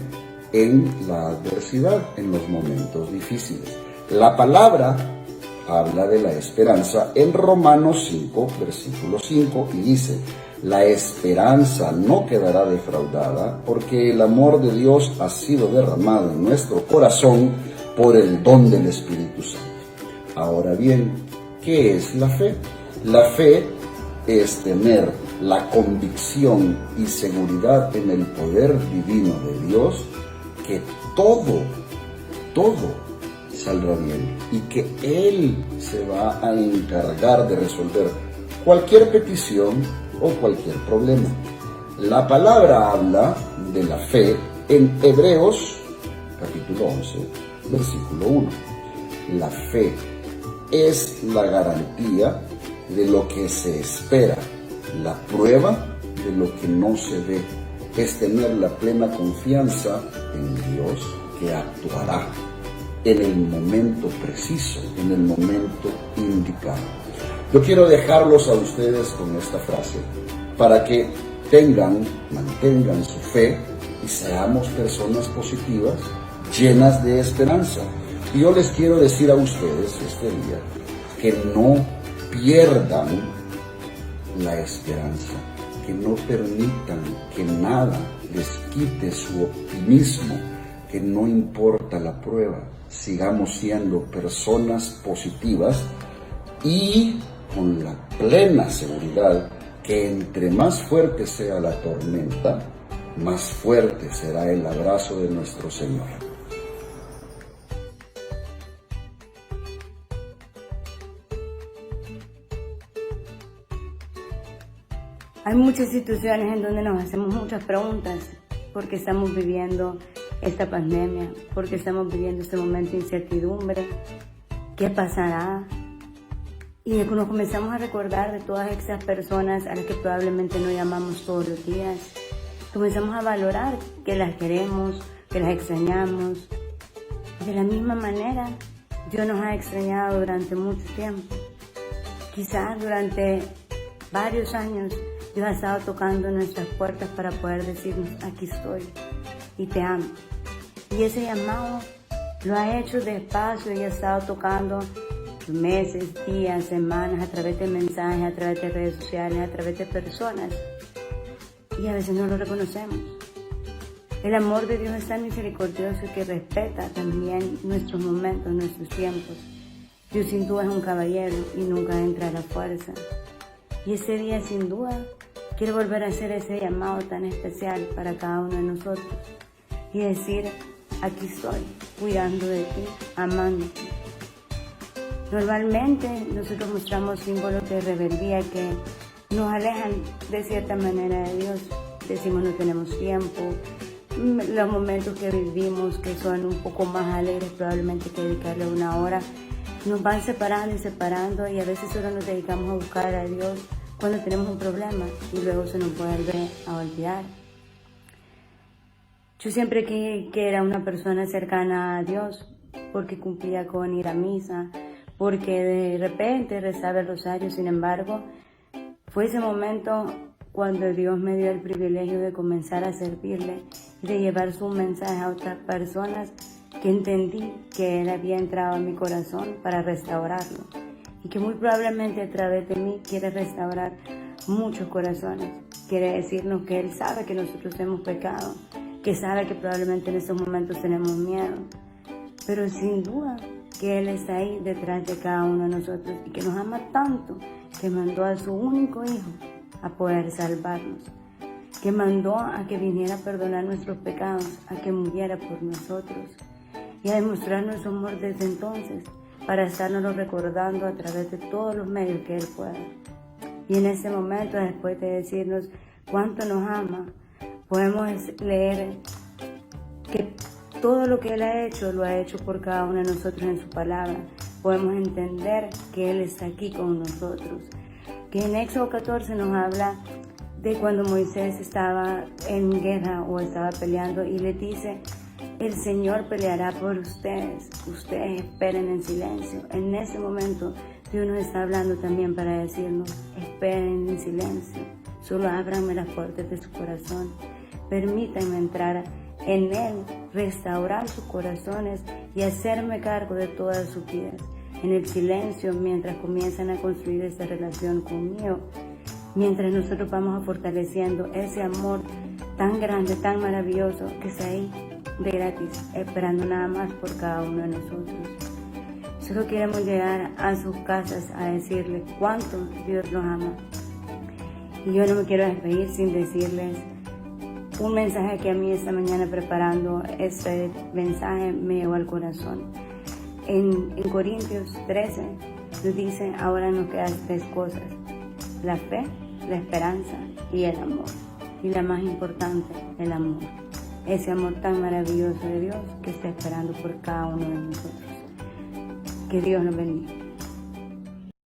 en la adversidad, en los momentos difíciles. La palabra habla de la esperanza en Romanos 5, versículo 5, y dice, la esperanza no quedará defraudada, porque el amor de Dios ha sido derramado en nuestro corazón por el don del Espíritu Santo. Ahora bien, ¿qué es la fe? La fe es tener la convicción y seguridad en el poder divino de Dios, que todo saldrá bien y que Él se va a encargar de resolver cualquier petición o cualquier problema. La palabra habla de la fe en Hebreos capítulo 11, versículo 1. La fe es la garantía de lo que se espera, la prueba de lo que no se ve. Es tener la plena confianza en Dios que actuará en el momento preciso, en el momento indicado. Yo quiero dejarlos a ustedes con esta frase para que mantengan su fe y seamos personas positivas, llenas de esperanza. Y yo les quiero decir a ustedes este día que no pierdan la esperanza, que no permitan que nada les quite su optimismo, que no importa la prueba, sigamos siendo personas positivas y con la plena seguridad que entre más fuerte sea la tormenta, más fuerte será el abrazo de nuestro Señor. Hay muchas situaciones en donde nos hacemos muchas preguntas porque estamos viviendo esta pandemia, porque estamos viviendo este momento de incertidumbre. ¿Qué pasará? Y nos comenzamos a recordar de todas esas personas a las que probablemente no llamamos todos los días. Comenzamos a valorar que las queremos, que las extrañamos. De la misma manera, Dios nos ha extrañado durante mucho tiempo. Quizás durante varios años, Dios ha estado tocando nuestras puertas para poder decirnos, aquí estoy y te amo. Y ese llamado lo ha hecho despacio y ha estado tocando meses, días, semanas, a través de mensajes, a través de redes sociales, a través de personas. Y a veces no lo reconocemos. El amor de Dios es tan misericordioso que respeta también nuestros momentos, nuestros tiempos. Dios sin duda es un caballero y nunca entra a la fuerza. Y ese día sin duda quiere volver a hacer ese llamado tan especial para cada uno de nosotros y decir, aquí estoy, cuidando de ti, amándote. Normalmente nosotros mostramos símbolos de rebeldía que nos alejan de cierta manera de Dios. Decimos no tenemos tiempo, los momentos que vivimos que son un poco más alegres probablemente que dedicarle una hora, nos van separando y separando y a veces solo nos dedicamos a buscar a Dios cuando tenemos un problema y luego se nos vuelve a olvidar. Yo siempre que era una persona cercana a Dios porque cumplía con ir a misa, porque de repente rezaba el rosario. Sin embargo, fue ese momento cuando Dios me dio el privilegio de comenzar a servirle y de llevar su mensaje a otras personas que entendí que Él había entrado en mi corazón para restaurarlo y que muy probablemente a través de mí quiere restaurar muchos corazones. Quiere decirnos que Él sabe que nosotros hemos pecado, que sabe que probablemente en estos momentos tenemos miedo, pero sin duda que Él está ahí detrás de cada uno de nosotros y que nos ama tanto que mandó a su único Hijo a poder salvarnos, que mandó a que viniera a perdonar nuestros pecados, a que muriera por nosotros y a demostrarnos su amor desde entonces para estarnoslo recordando a través de todos los medios que Él pueda. Y en ese momento, después de decirnos cuánto nos ama, podemos leer que todo lo que Él ha hecho, lo ha hecho por cada uno de nosotros en su palabra. Podemos entender que Él está aquí con nosotros. Que en Éxodo 14 nos habla de cuando Moisés estaba en guerra o estaba peleando y le dice, el Señor peleará por ustedes, ustedes esperen en silencio. En ese momento Dios nos está hablando también para decirnos, esperen en silencio, solo ábranme las puertas de su corazón, permítanme entrar en Él, restaurar sus corazones y hacerme cargo de todas sus vidas. En el silencio, mientras comienzan a construir esta relación conmigo, mientras nosotros vamos fortaleciendo ese amor tan grande, tan maravilloso, que está ahí de gratis, esperando nada más por cada uno de nosotros. Solo queremos llegar a sus casas a decirles cuánto Dios los ama. Y yo no me quiero despedir sin decirles un mensaje que a mí esta mañana preparando este mensaje me llegó al corazón. En Corintios 13 nos dice, ahora nos quedan 3 cosas: la fe, la esperanza y el amor. y la más importante, el amor. Ese amor tan maravilloso de Dios que está esperando por cada uno de nosotros. Que Dios nos bendiga.